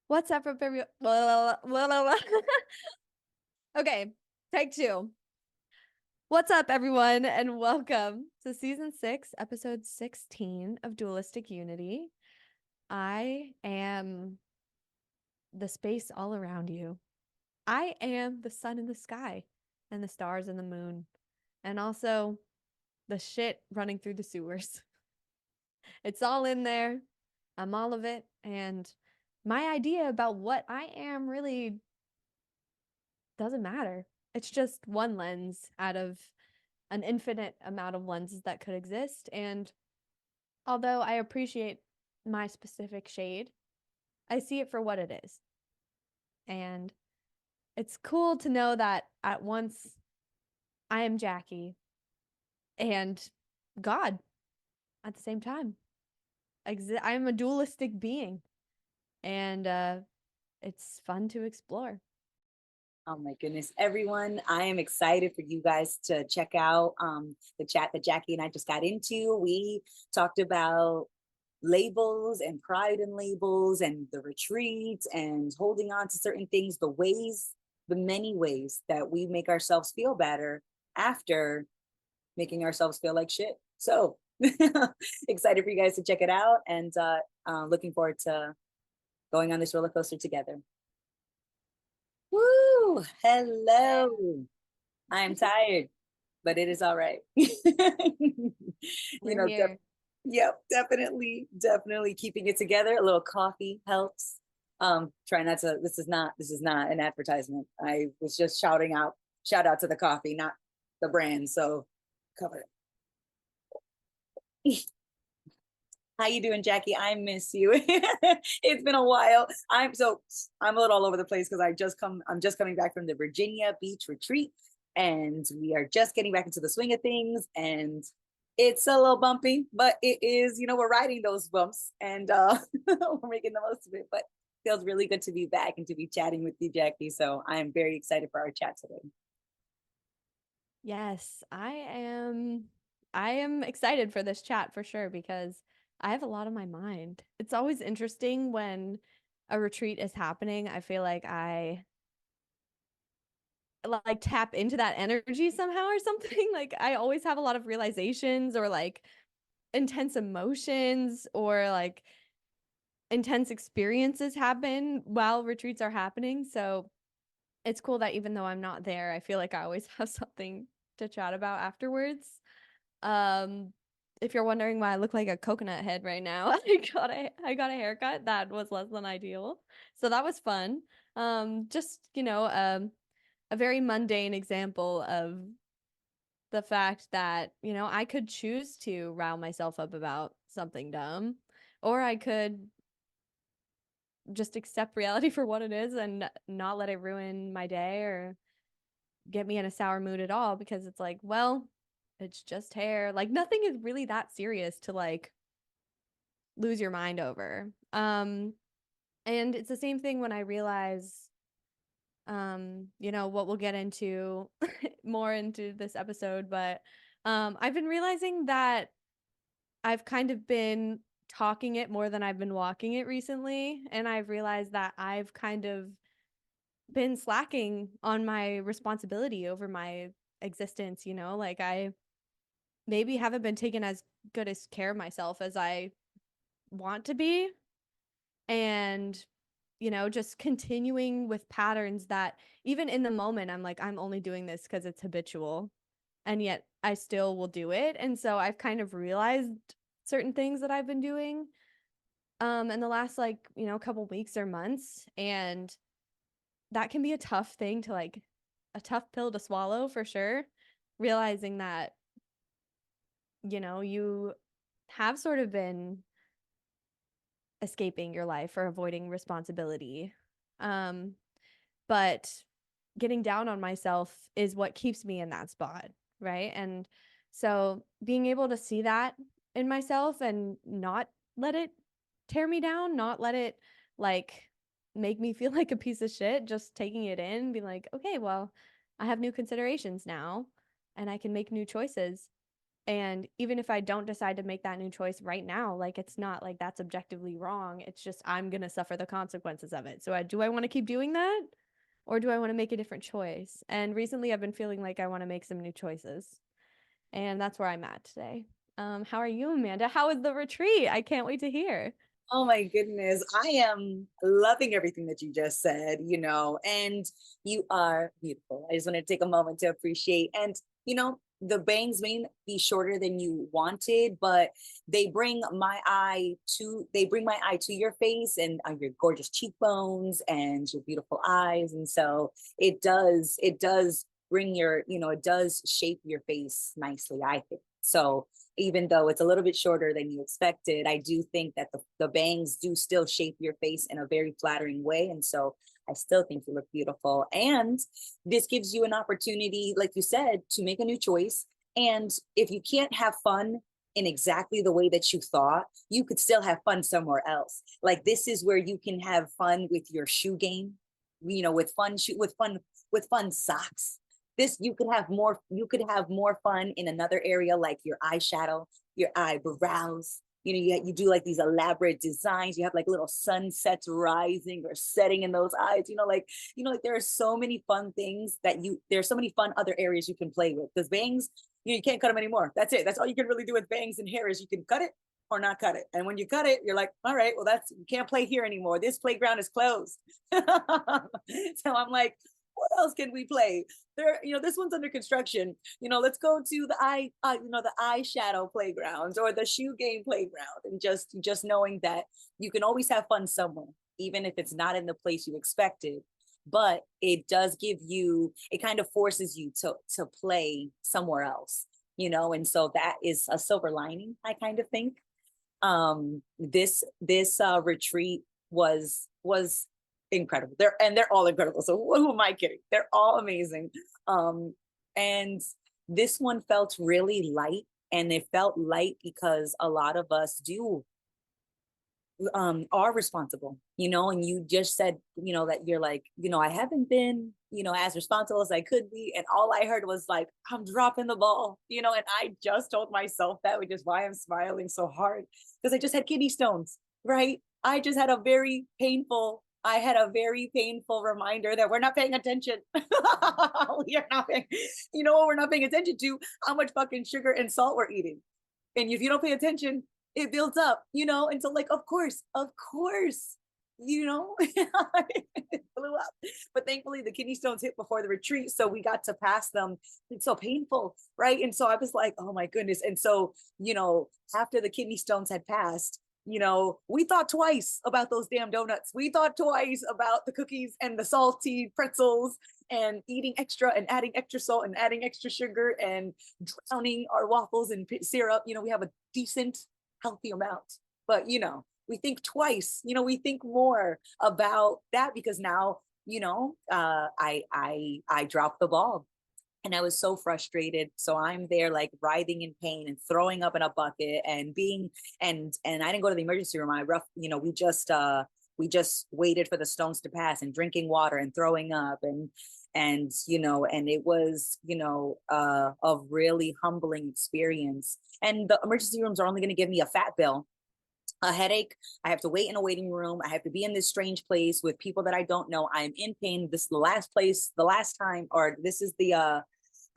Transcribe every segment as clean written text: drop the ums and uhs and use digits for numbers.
What's up, everyone? Okay, take two. What's up, everyone, and welcome to season 6, episode 16 of Dualistic Unity. I am the space all around you. I am the sun in the sky and the stars and the moon, and also the shit running through the sewers. It's all in there. I'm all of it, and my idea about what I am really doesn't matter. It's just one lens out of an infinite amount of lenses that could exist. And although I appreciate my specific shade, I see it for what it is. And it's cool to know that at once I am Jackie and God at the same time. I am a dualistic being, and it's fun to explore. Oh my goodness, everyone. I am excited for you guys to check out the chat that Jackie and I just got into. We talked about labels and pride in labels and the retreats and holding on to certain things, the many ways that we make ourselves feel better after making ourselves feel like shit. So excited for you guys to check it out and looking forward to going on this roller coaster together. Woo! Hello. I am tired, but it is all right. We're here. Yep, definitely keeping it together. A little coffee helps. Try not to. This is not an advertisement. I was just shout out to the coffee, not the brand. So cover it. How you doing, Jackie? I miss you. It's been a while. I'm a little all over the place because I'm just coming back from the Virginia Beach retreat, and we are just getting back into the swing of things. And it's a little bumpy, but it is, we're riding those bumps and we're making the most of it. But it feels really good to be back and to be chatting with you, Jackie. So I'm very excited for our chat today. Yes, I am excited for this chat for sure because I have a lot on my mind. It's always interesting when a retreat is happening. I feel like I like tap into that energy somehow or something. Like I always have a lot of realizations or like intense emotions or like intense experiences happen while retreats are happening. So it's cool that even though I'm not there, I feel like I always have something to chat about afterwards. Um, if you're wondering why I look like a coconut head right now, I got a haircut that was less than ideal. So that was fun. Just, a very mundane example of the fact that, I could choose to rile myself up about something dumb, or I could just accept reality for what it is and not let it ruin my day or get me in a sour mood at all because it's like, well, it's just hair. Like nothing is really that serious to like lose your mind over. And it's the same thing when I realize what we'll get into more into this episode, but I've been realizing that I've kind of been talking it more than I've been walking it recently, and I've realized that I've kind of been slacking on my responsibility over my existence, like I maybe haven't been taking as good as care of myself as I want to be. And, just continuing with patterns that even in the moment, I'm like, I'm only doing this because it's habitual. And yet I still will do it. And so I've kind of realized certain things that I've been doing in the last like, couple weeks or months. And that can be a tough thing to like a tough pill to swallow for sure. Realizing that, you have sort of been escaping your life or avoiding responsibility. Um, but getting down on myself is what keeps me in that spot, right? And so being able to see that in myself and not let it tear me down, not let it like make me feel like a piece of shit, just taking it in, being like, okay, well, I have new considerations now and I can make new choices. And even if I don't decide to make that new choice right now, like it's not like that's objectively wrong. It's just I'm going to suffer the consequences of it. So do I want to keep doing that? Or do I want to make a different choice? And recently I've been feeling like I want to make some new choices. And that's where I'm at today. How are you, Amanda? How was the retreat? I can't wait to hear. Oh my goodness. I am loving everything that you just said, and you are beautiful. I just want to take a moment to appreciate. And, the bangs may be shorter than you wanted, but they bring my eye to your face and your gorgeous cheekbones and your beautiful eyes. And so it does bring it does shape your face nicely, I think. So even though it's a little bit shorter than you expected, I do think that the bangs do still shape your face in a very flattering way. And so I still think you look beautiful. And this gives you an opportunity, like you said, to make a new choice. And if you can't have fun in exactly the way that you thought, you could still have fun somewhere else. Like this is where you can have fun with your shoe game, with fun socks. This you could have more fun in another area, like your eyeshadow, your eyebrows. You do like these elaborate designs. You have like little sunsets rising or setting in those eyes. Like there are so many fun things there's so many fun other areas you can play with. Because bangs, you can't cut them anymore. That's it. That's all you can really do with bangs and hair is you can cut it or not cut it. And when you cut it, you're like, all right, well, you can't play here anymore. This playground is closed. So I'm like, what else can we play? This one's under construction. Let's go to the eyeshadow playgrounds or the shoe game playground, and just knowing that you can always have fun somewhere, even if it's not in the place you expected. But it kind of forces you to play somewhere else, and so that is a silver lining, I kind of think. This retreat was incredible. They're all incredible. So who am I kidding? They're all amazing. And this one felt really light, and it felt light because a lot of us are responsible, and you just said, that you're like, I haven't been, as responsible as I could be. And all I heard was like, I'm dropping the ball, and I just told myself that, which is why I'm smiling so hard, because I just had kidney stones, right? I had a very painful reminder that we're not paying attention. We are not paying, what we're not paying attention to? How much fucking sugar and salt we're eating. And if you don't pay attention, it builds up, and so like, of course, it blew up. But thankfully the kidney stones hit before the retreat, so we got to pass them. It's so painful, right? And so I was like, oh my goodness. And so, after the kidney stones had passed, we thought twice about those damn donuts. We thought twice about the cookies and the salty pretzels and eating extra and adding extra salt and adding extra sugar and drowning our waffles in syrup. We have a decent, healthy amount. But, we think twice, we think more about that, because now, I dropped the ball. And I was so frustrated. So I'm there like writhing in pain and throwing up in a bucket and and I didn't go to the emergency room. We just waited for the stones to pass and drinking water and throwing up and it was, a really humbling experience. And the emergency rooms are only going to give me a fat bill, a headache. I have to wait in a waiting room. I have to be in this strange place with people that I don't know. I'm in pain. This is the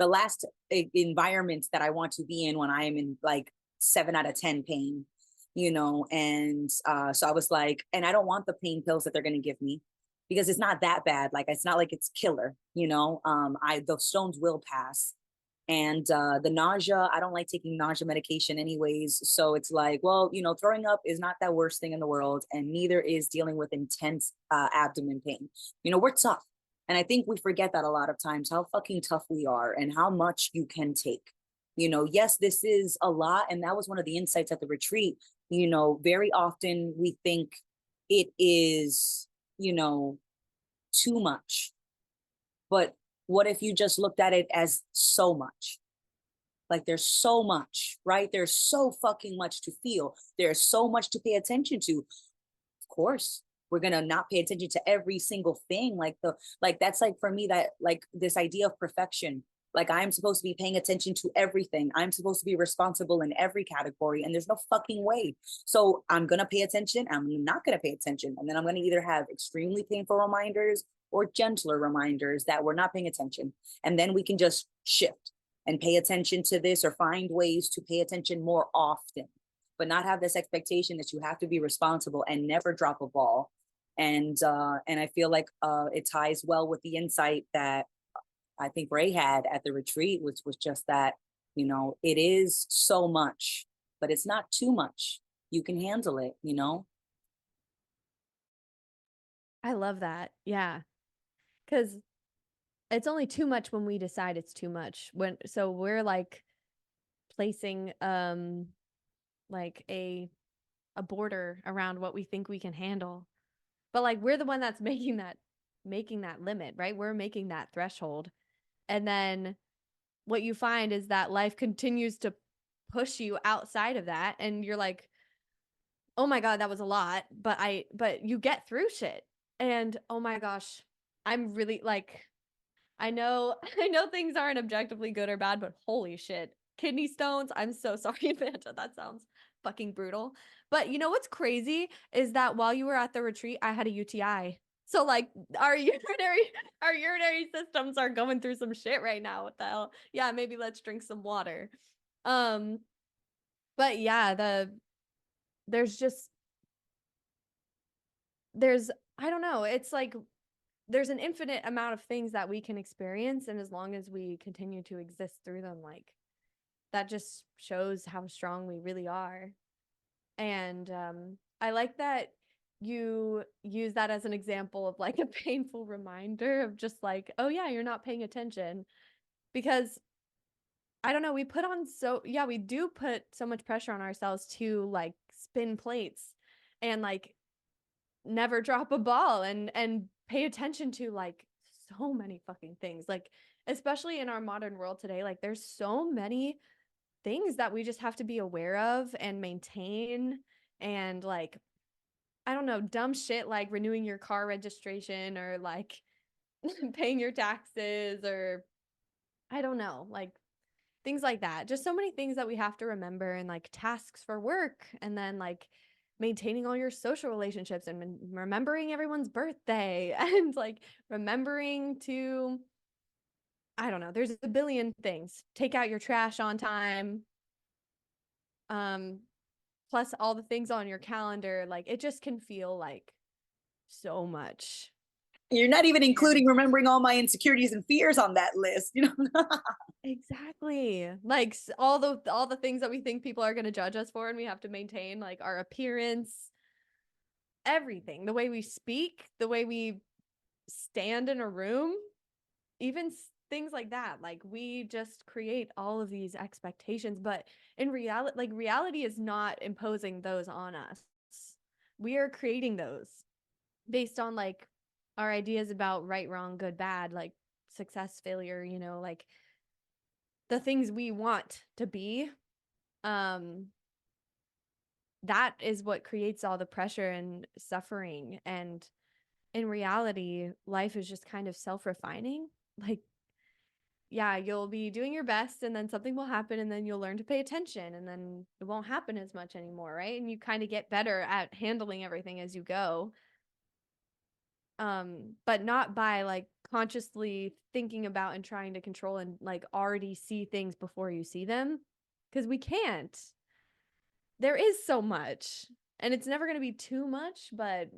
last environment that I want to be in when I am in like 7 out of 10 pain, and so I was like, and I don't want the pain pills that they're going to give me, because it's not that bad. Like, it's not like it's killer, the stones will pass. And the nausea, I don't like taking nausea medication anyways. So it's like, well, throwing up is not that worst thing in the world. And neither is dealing with intense abdomen pain. We're tough. And I think we forget that a lot of times, how fucking tough we are and how much you can take. Yes, this is a lot. And that was one of the insights at the retreat. Very often we think it is, too much. But what if you just looked at it as so much? Like, there's so much, right? There's so fucking much to feel. There's so much to pay attention to. Of course, we're going to not pay attention to every single thing. Like that's like, for me, that like this idea of perfection, Like I'm supposed to be paying attention to everything. I'm supposed to be responsible in every category, and there's no fucking way. So I'm gonna pay attention. I'm not gonna pay attention, and then I'm gonna either have extremely painful reminders or gentler reminders that we're not paying attention, and then we can just shift and pay attention to this or find ways to pay attention more often, but not have this expectation that you have to be responsible and never drop a ball. And I feel like it ties well with the insight that I think Ray had at the retreat, which was just that, you know, it is so much, but it's not too much. You can handle it, you know? I love that. Yeah. Because it's only too much when we decide it's too much. So we're like placing like a border around what we think we can handle. But like we're the one that's making that limit, right? We're making that threshold. And then what you find is that life continues to push you outside of that and you're like, "Oh my god, that was a lot." But you get through shit. And oh my gosh, I'm really like I know I know things aren't objectively good or bad, but holy shit. Kidney stones. I'm so sorry, Amanda. That sounds fucking brutal. But you know what's crazy is that while you were at the retreat, I had a UTI. So like our urinary our urinary systems are going through some shit right now. What the hell? Yeah, maybe let's drink some water. Um, but yeah, there's just there's I don't know. It's like there's an infinite amount of things that we can experience, and as long as we continue to exist through them, like that just shows how strong we really are. And I like that you use that as an example of like a painful reminder of just like, oh yeah, you're not paying attention. Because I don't know, we do put so much pressure on ourselves to like spin plates and like never drop a ball and pay attention to like so many fucking things. Like especially in our modern world today, like there's so many things that we just have to be aware of and maintain and like I don't know, dumb shit like renewing your car registration or like paying your taxes or I don't know, like things like that. Just so many things that we have to remember and like tasks for work and then like maintaining all your social relationships and remembering everyone's birthday and like remembering to I don't know, there's a billion things. Take out your trash on time. Um plus all the things on your calendar, like it just can feel like so much. You're not even And including remembering all my insecurities and fears on that list, you know? exactly. Like all the things that we think people are going to judge us for and we have to maintain like our appearance, everything, the way we speak, the way we stand in a room, even things like that. Like we just create all of these expectations, but in reality, like reality is not imposing those on us. We are creating those based on like our ideas about right, wrong, good, bad, like success, failure, you know, like the things we want to be. Um that is what creates all the pressure and suffering, and in reality, life is just kind of self-refining. Like, yeah, you'll be doing your best and then something will happen and then you'll learn to pay attention and then it won't happen as much anymore, right? And you kind of get better at handling everything as you go. But not by like consciously thinking about and trying to control and like already see things before you see them because we can't. There is so much and it's never going to be too much, but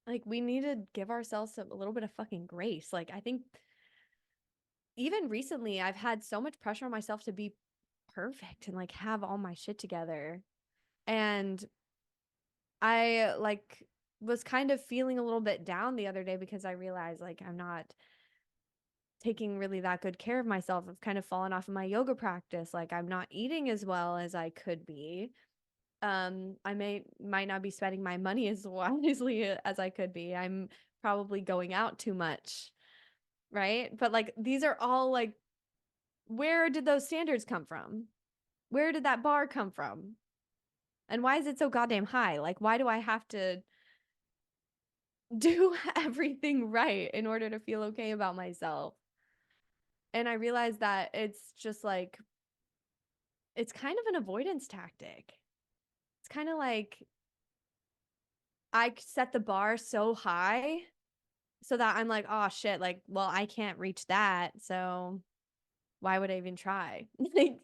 like we need to give ourselves a little bit of fucking grace. Like I think even recently I've had so much pressure on myself to be perfect and like have all my shit together. And I like was kind of feeling a little bit down the other day because I realized like I'm not taking really that good care of myself. I've kind of fallen off of my yoga practice. Like I'm not eating as well as I could be. I might not be spending my money as wisely as I could be. I'm probably going out too much, right? But like these are all like where did those standards come from? Where did that bar come from? And why is it so goddamn high? Like why do I have to do everything right in order to feel okay about myself? And I realized that it's just like, it's kind of an avoidance tactic. It's kind of like I set the bar so high so that I'm like, oh shit, like, well, I can't reach that. So why would I even try? Like,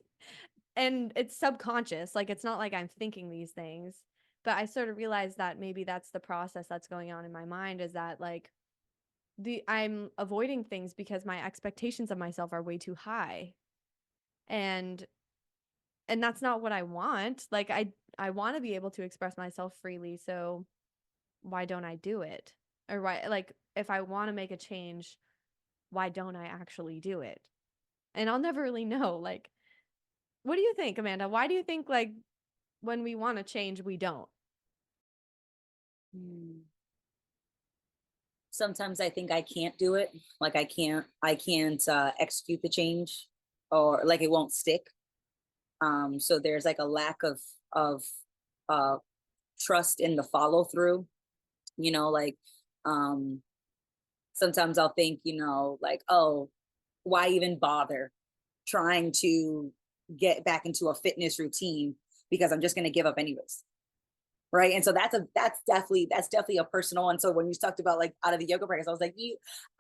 and it's subconscious. Like, it's not like I'm thinking these things, but I sort of realized that maybe that's the process that's going on in my mind, is that like I'm avoiding things because my expectations of myself are way too high. And that's not what I want. Like I want to be able to express myself freely, so why don't I do it? Or why, like, if I want to make a change, why don't I actually do it? And I'll never really know. Like, what do you think, Amanda? Why do you think like when we want to change, we don't? Hmm. Sometimes I think I can't do it. Like I can't execute the change, or like it won't stick. So there's like a lack of uh trust in the follow through, like um sometimes I'll think, like, oh, why even bother trying to get back into a fitness routine because I'm just going to give up anyways. Right. And so that's definitely a personal one. So when you talked about like out of the yoga practice, I was like,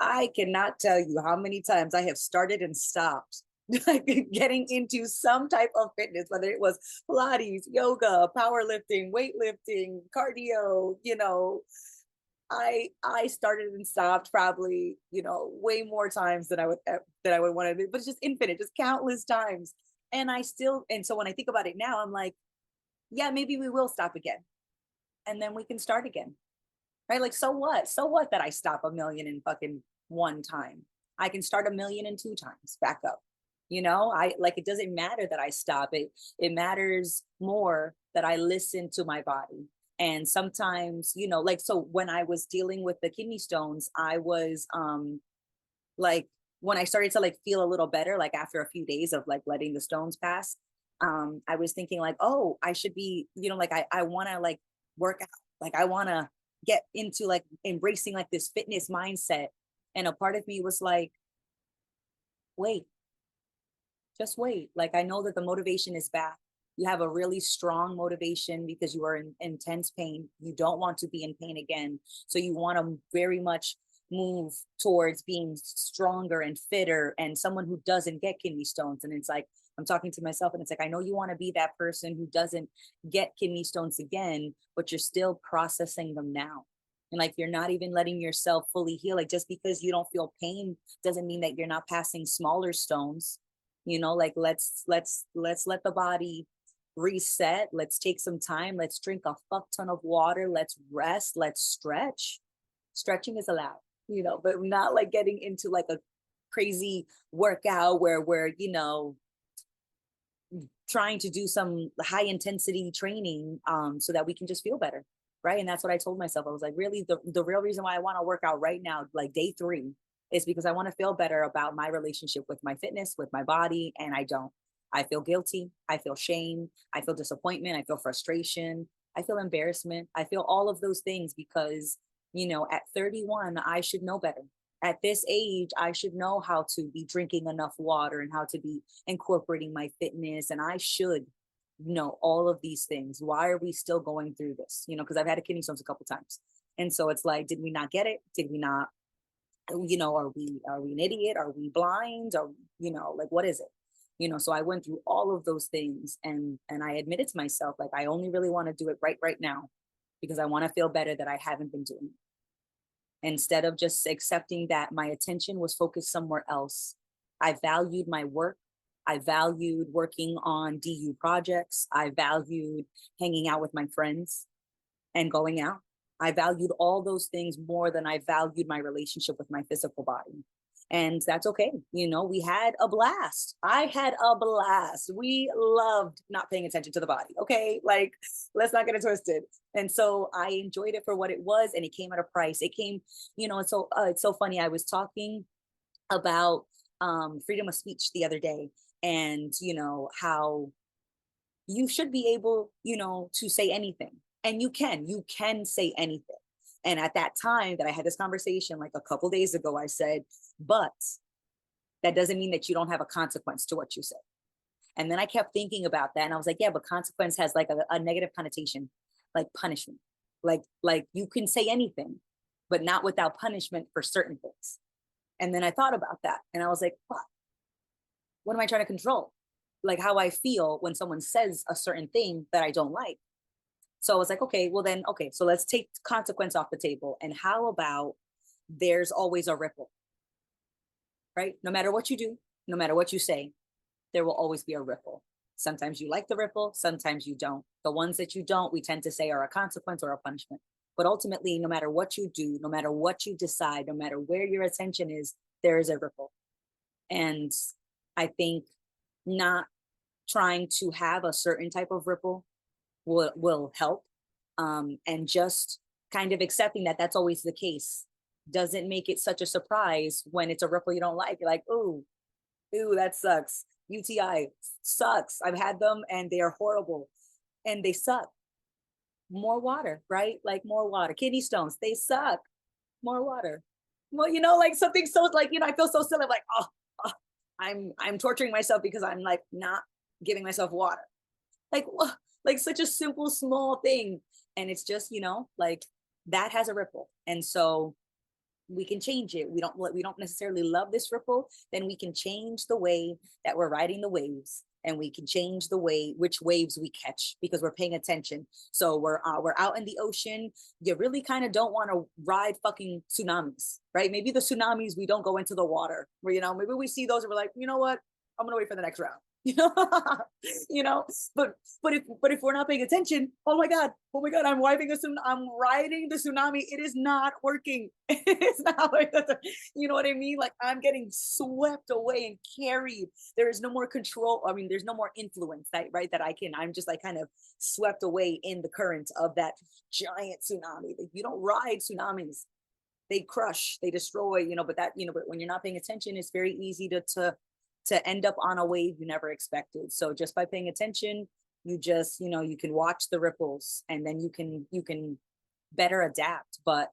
I cannot tell you how many times I have started and stopped like getting into some type of fitness, whether it was Pilates, yoga, powerlifting, weightlifting, cardio, I started and stopped probably, way more times than I would want to do, but it's just infinite, just countless times. And so when I think about it now, I'm like, yeah, maybe we will stop again. And then we can start again. Right? Like, so what? So what that I stop a million in fucking one time? I can start a million and two times back up. I like, it doesn't matter that I stop. It matters more that I listen to my body. And sometimes, like, so when I was dealing with the kidney stones, I was like, when I started to like feel a little better, like after a few days of like letting the stones pass, I was thinking like, oh, I should be, like I want to like work out. Like I want to get into like embracing like this fitness mindset. And a part of me was like, wait, just wait. Like I know that the motivation is back. You have a really strong motivation because you are in intense pain. You don't want to be in pain again. So you want to very much move towards being stronger and fitter and someone who doesn't get kidney stones. And it's like, I'm talking to myself and it's like, I know you want to be that person who doesn't get kidney stones again, but you're still processing them now. And like, you're not even letting yourself fully heal. Like, just because you don't feel pain doesn't mean that you're not passing smaller stones. Like, let's let the body reset. Let's take some time. Let's drink a fuck ton of water. Let's rest. Let's stretch. Stretching is allowed, but not like getting into like a crazy workout where we're, trying to do some high intensity training so that we can just feel better. Right. And that's what I told myself. I was like, really, the real reason why I want to work out right now, like day 3, is because I want to feel better about my relationship with my fitness, with my body. And I don't. I feel guilty. I feel shame. I feel disappointment. I feel frustration. I feel embarrassment. I feel all of those things because, at 31, I should know better. At this age, I should know how to be drinking enough water and how to be incorporating my fitness. And I should know all of these things. Why are we still going through this? Because I've had a kidney stones a couple times. And so it's like, did we not get it? Did we not, are we an idiot? Are we blind? Or, like, what is it? So I went through all of those things and I admitted to myself, like, I only really want to do it right now because I want to feel better that I haven't been doing it. Instead of just accepting that my attention was focused somewhere else. I valued my work. I valued working on DU projects. I valued hanging out with my friends and going out. I valued all those things more than I valued my relationship with my physical body. And that's okay. We had a blast. I had a blast. We loved not paying attention to the body. Okay. Like, let's not get it twisted. And so I enjoyed it for what it was. And it came at a price. It came, it's so funny. I was talking about freedom of speech the other day and, how you should be able, to say anything. And you can say anything. And at that time that I had this conversation, like a couple days ago, I said, but That doesn't mean that you don't have a consequence to what you say. And then I kept thinking about that, and I was like, yeah, but consequence has like a negative connotation, like punishment. Like you can say anything, but not without punishment for certain things. And then I thought about that, and I was like, what am I trying to control? Like how I feel when someone says a certain thing that I don't like. So I was like, okay, well then, okay, so let's take consequence off the table. And how about there's always a ripple, right? No matter what you do, no matter what you say, there will always be a ripple. Sometimes you like the ripple, sometimes you don't. The ones that you don't, we tend to say are a consequence or a punishment. But ultimately, no matter what you do, no matter what you decide, no matter where your attention is, there is a ripple. And I think not trying to have a certain type of ripple will help. And just kind of accepting that that's always the case doesn't make it such a surprise when it's a ripple you don't like. You're like, ooh, that sucks. UTI sucks. I've had them and they are horrible and they suck. More water, right? Like more water. Kidney stones, they suck. More water. Well, like something so like, I feel so silly. I'm like, oh, I'm torturing myself because I'm like not giving myself water. Like, like such a simple, small thing. And it's just, like that has a ripple. And so we can change it. We don't necessarily love this ripple, then we can change the way that we're riding the waves, and we can change the way which waves we catch because we're paying attention. So we're out in the ocean. You really kind of don't want to ride fucking tsunamis, right? Maybe the tsunamis, we don't go into the water where, maybe we see those and we're like, you know what, I'm gonna wait for the next round. you know you know but if we're not paying attention, oh my god, I'm riding the tsunami. It is not working. It's not like that. You know what I mean? Like I'm getting swept away and carried. There is no more control. I mean, there's no more influence that I'm just like kind of swept away in the current of that giant tsunami. Like, you don't ride tsunamis. They crush, they destroy, but when you're not paying attention, it's very easy to end up on a wave you never expected. So just by paying attention, you just, you can watch the ripples, and then you can better adapt. But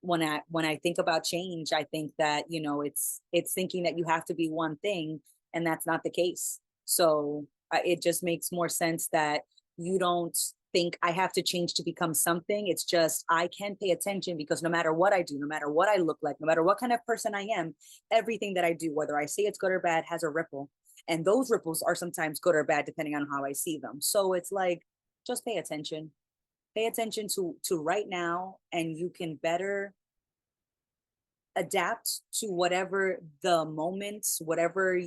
when I think about change, I think that, it's thinking that you have to be one thing, and that's not the case. So it just makes more sense that you don't think I have to change to become something. It's just I can pay attention, because no matter what I do, no matter what I look like, no matter what kind of person I am, everything that I do, whether I say it's good or bad, has a ripple. And those ripples are sometimes good or bad depending on how I see them. So it's like, just pay attention. Pay attention to right now, and you can better adapt to whatever the moments, whatever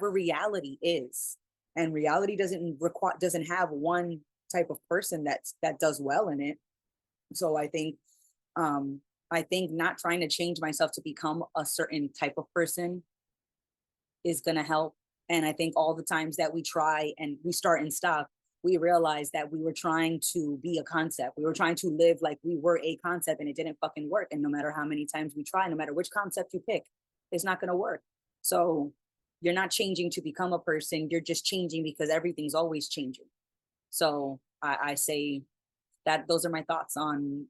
reality is. And reality doesn't have one type of person that does well in it. So I think not trying to change myself to become a certain type of person is going to help. And I think all the times that we try and we start and stop, we realize that we were trying to be a concept. We were trying to live like we were a concept, and it didn't fucking work. And no matter how many times we try, no matter which concept you pick, it's not going to work. So you're not changing to become a person. You're just changing because everything's always changing. So I say that those are my thoughts on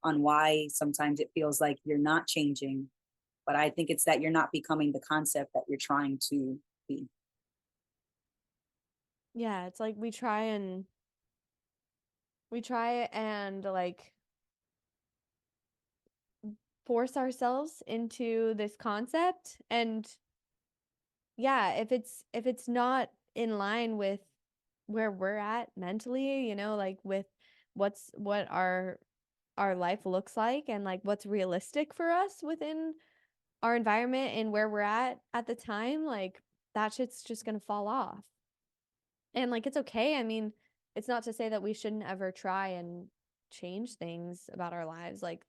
why sometimes it feels like you're not changing, but I think it's that you're not becoming the concept that you're trying to be. Yeah, it's like we try and like force ourselves into this concept, and yeah, if it's not in line with where we're at mentally, like with what our life looks like, and like what's realistic for us within our environment and where we're at the time, like that shit's just gonna fall off. And like it's okay. I mean, it's not to say that we shouldn't ever try and change things about our lives. Like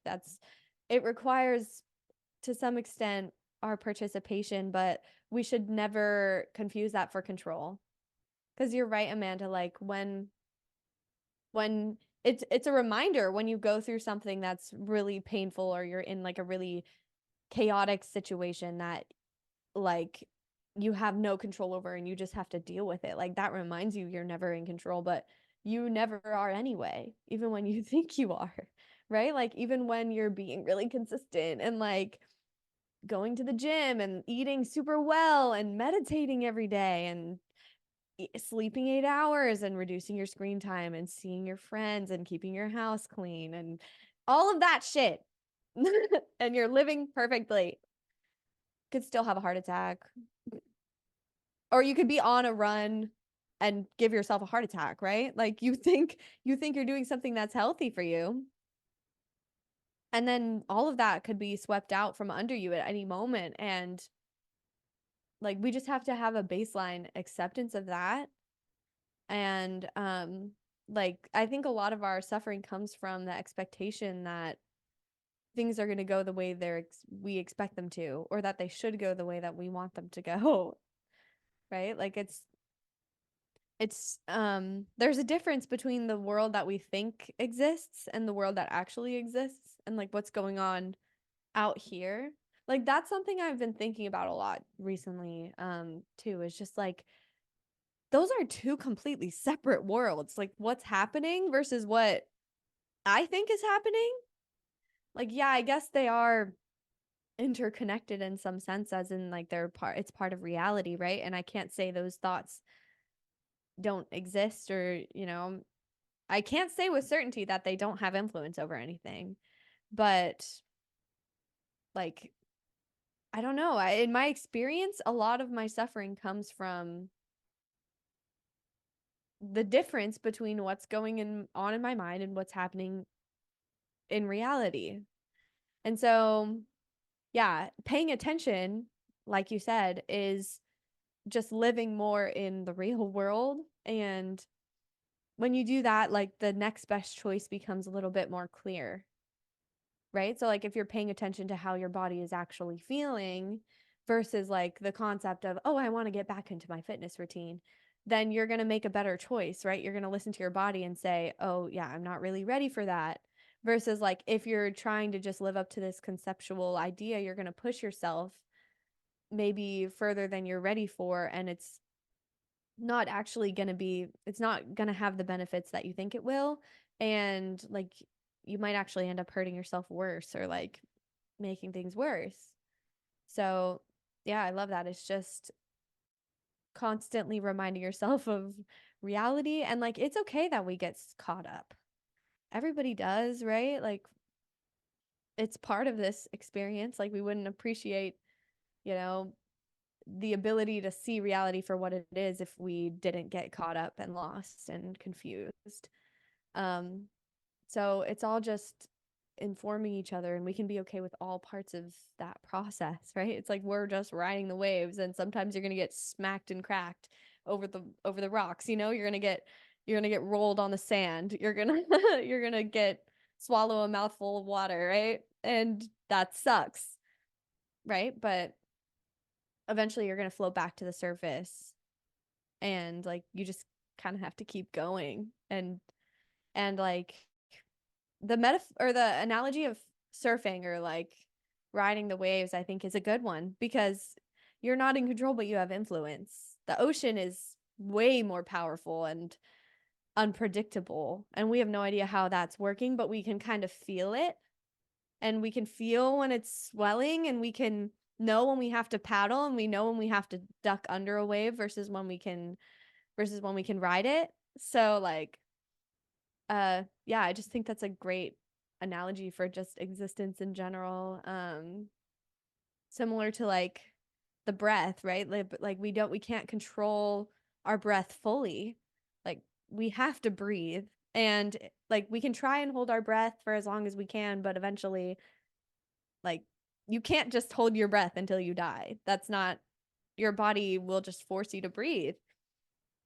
it requires to some extent our participation, but we should never confuse that for control. Because you're right, Amanda, like when it's a reminder when you go through something that's really painful, or you're in like a really chaotic situation that like you have no control over and you just have to deal with it. Like that reminds you you're never in control, but you never are anyway, even when you think you are, right? Like even when you're being really consistent and like going to the gym and eating super well and meditating every day and sleeping 8 hours and reducing your screen time and seeing your friends and keeping your house clean and all of that shit. And you're living perfectly, could still have a heart attack. Or you could be on a run and give yourself a heart attack, right? Like you think you're doing something that's healthy for you. And then all of that could be swept out from under you at any moment. And like we just have to have a baseline acceptance of that. And like I think a lot of our suffering comes from the expectation that things are going to go the way we expect them to, or that they should go the way that we want them to go. Right? Like it's there's a difference between the world that we think exists and the world that actually exists, and like what's going on out here. Like that's something I've been thinking about a lot recently too, is just like those are two completely separate worlds. Like what's happening versus what I think is happening. Like yeah, I guess they are interconnected in some sense, as in like it's part of reality, right? And I can't say those thoughts don't exist, or I can't say with certainty that they don't have influence over anything. But like I don't know, in my experience a lot of my suffering comes from the difference between what's on in my mind and what's happening in reality. And so yeah, paying attention, like you said, is just living more in the real world. And when you do that, like the next best choice becomes a little bit more clear, right? So like if you're paying attention to how your body is actually feeling versus like the concept of, oh, I want to get back into my fitness routine, then you're going to make a better choice, right? You're going to listen to your body and say, oh, yeah, I'm not really ready for that. Versus like if you're trying to just live up to this conceptual idea, you're going to push yourself maybe further than you're ready for, and it's not going to have the benefits that you think it will. And like you might actually end up hurting yourself worse, or like making things worse. So yeah, I love that. It's just constantly reminding yourself of reality, and like it's okay that we get caught up. Everybody does, right? Like it's part of this experience. Like we wouldn't appreciate, you know, the ability to see reality for what it is if we didn't get caught up and lost and confused. Um, so it's all just informing each other, and we can be okay with all parts of that process, right? It's like we're just riding the waves, and sometimes you're gonna get smacked and cracked over the rocks. You're gonna get rolled on the sand. You're gonna you're gonna get swallow a mouthful of water, right? And that sucks, right? But eventually you're going to float back to the surface, and like you just kind of have to keep going. And like the analogy of surfing, or like riding the waves, I think is a good one, because you're not in control but you have influence. The ocean is way more powerful and unpredictable, and we have no idea how that's working, but we can kind of feel it, and we can feel when it's swelling, and we can know when we have to paddle, and we know when we have to duck under a wave versus when we can ride it. So like yeah, I just think that's a great analogy for just existence in general. Similar to like the breath, right? Like we can't control our breath fully. Like we have to breathe, and like we can try and hold our breath for as long as we can, but eventually like you can't just hold your breath until you die. That's not, your body will just force you to breathe.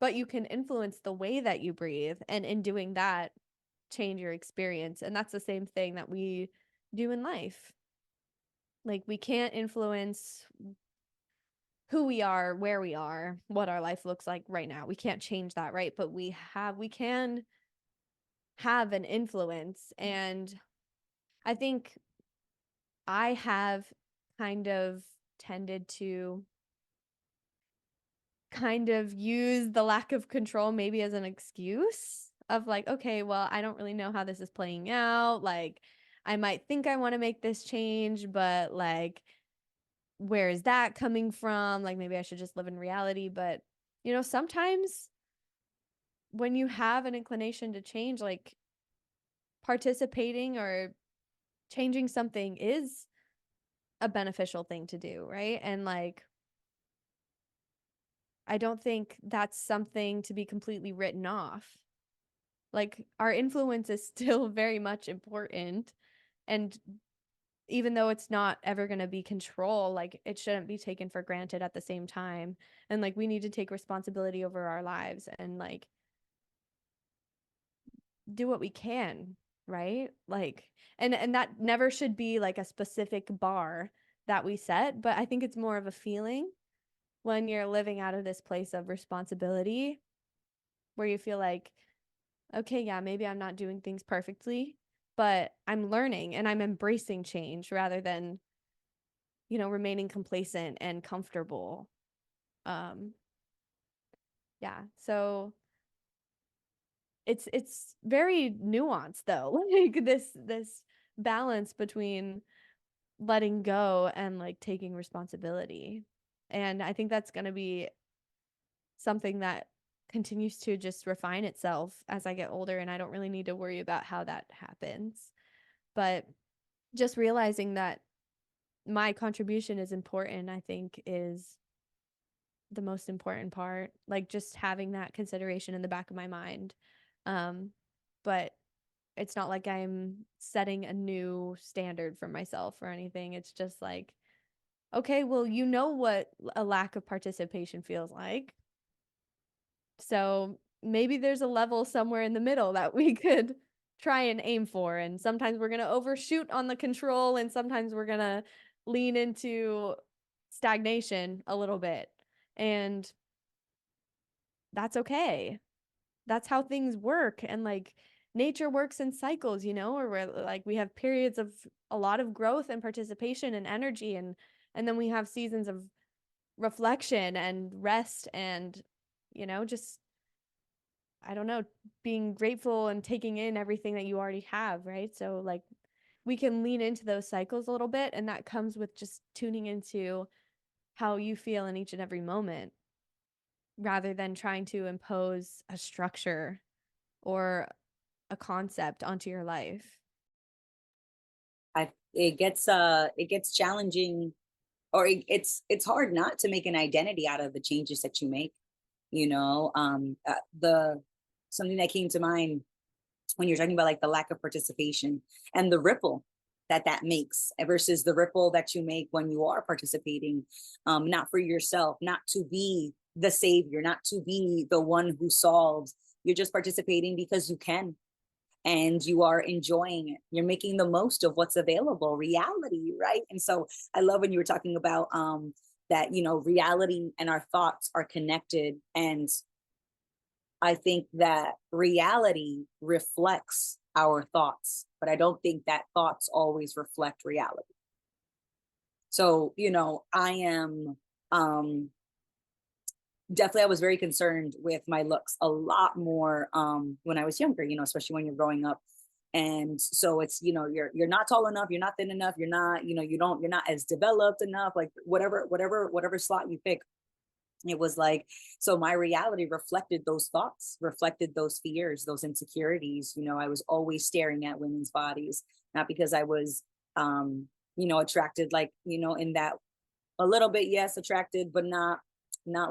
But you can influence the way that you breathe, and in doing that, change your experience. And that's the same thing that we do in life. Like we can't influence who we are, where we are, what our life looks like right now. We can't change that, right? But we can have an influence. And I think I have kind of tended to kind of use the lack of control maybe as an excuse of like, okay, well, I don't really know how this is playing out. Like, I might think I want to make this change, but like, where is that coming from? Like maybe I should just live in reality. But, you know, sometimes when you have an inclination to change, like participating or changing something is a beneficial thing to do, right? And like, I don't think that's something to be completely written off. Like, our influence is still very much important. And even though it's not ever going to be control, like, it shouldn't be taken for granted at the same time. And like, we need to take responsibility over our lives and like do what we can, right? Like, and that never should be like a specific bar that we set, but I think it's more of a feeling when you're living out of this place of responsibility where you feel like, okay, yeah, maybe I'm not doing things perfectly, but I'm learning and I'm embracing change rather than, you know, remaining complacent and comfortable. Um, yeah. So it's very nuanced though, like this balance between letting go and like taking responsibility. And I think that's going to be something that continues to just refine itself as I get older, and I don't really need to worry about how that happens. But just realizing that my contribution is important, I think, is the most important part. Like just having that consideration in the back of my mind. But it's not like I'm setting a new standard for myself or anything. It's just like, okay, well, you know what a lack of participation feels like. So maybe there's a level somewhere in the middle that we could try and aim for. And sometimes we're going to overshoot on the control, and sometimes we're going to lean into stagnation a little bit. And that's okay. That's how things work. And like nature works in cycles, you know, or where like we have periods of a lot of growth and participation and energy, and then we have seasons of reflection and rest and, you know, just, I don't know, being grateful and taking in everything that you already have, right? So like we can lean into those cycles a little bit, and that comes with just tuning into how you feel in each and every moment rather than trying to impose a structure or a concept onto your life. It gets challenging, or it's hard not to make an identity out of the changes that you make. You know, the something that came to mind when you're talking about like the lack of participation and the ripple that that makes versus the ripple that you make when you are participating, not for yourself, not to be the savior, not to be the one who solves. You're just participating because you can, and you are enjoying it. You're making the most of what's available, reality, right? And so I love when you were talking about that, you know, reality and our thoughts are connected. And I think that reality reflects our thoughts, but I don't think that thoughts always reflect reality. So, you know, I am definitely, I was very concerned with my looks a lot more when I was younger, you know, especially when you're growing up. And so it's, you know, you're not tall enough, you're not thin enough, you're not, you know, you're not as developed enough, like whatever slot you pick. It was like, so my reality reflected those thoughts, reflected those fears, those insecurities. You know, I was always staring at women's bodies, not because I was you know, attracted, like, you know, in that a little bit, yes, attracted, but not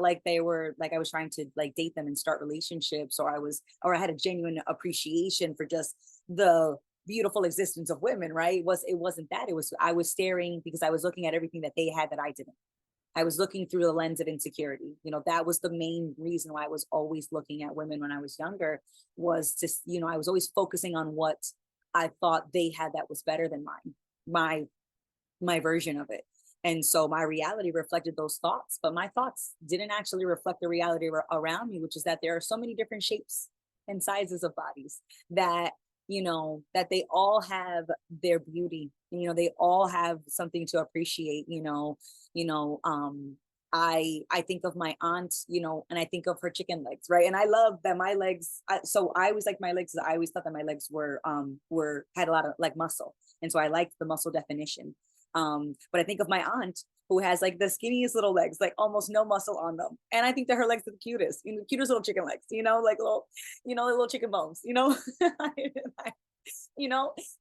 like they were, like I was trying to like date them and start relationships, or I had a genuine appreciation for just the beautiful existence of women, right? It wasn't that. It was, I was staring because I was looking at everything that they had that I didn't. I was looking through the lens of insecurity. You know, that was the main reason why I was always looking at women when I was younger, was to, you know, I was always focusing on what I thought they had that was better than mine, my version of it. And so my reality reflected those thoughts, but my thoughts didn't actually reflect the reality around me, which is that there are so many different shapes and sizes of bodies, that, you know, that they all have their beauty. You know, they all have something to appreciate, I think of my aunt, you know, and I think of her chicken legs, right? And I love that my legs, so I always like my legs, I always thought that my legs were had a lot of like muscle. And so I liked the muscle definition. But I think of my aunt, who has like the skinniest little legs, like almost no muscle on them. And I think that her legs are the cutest, the cutest little chicken legs, like little, little chicken bones, you know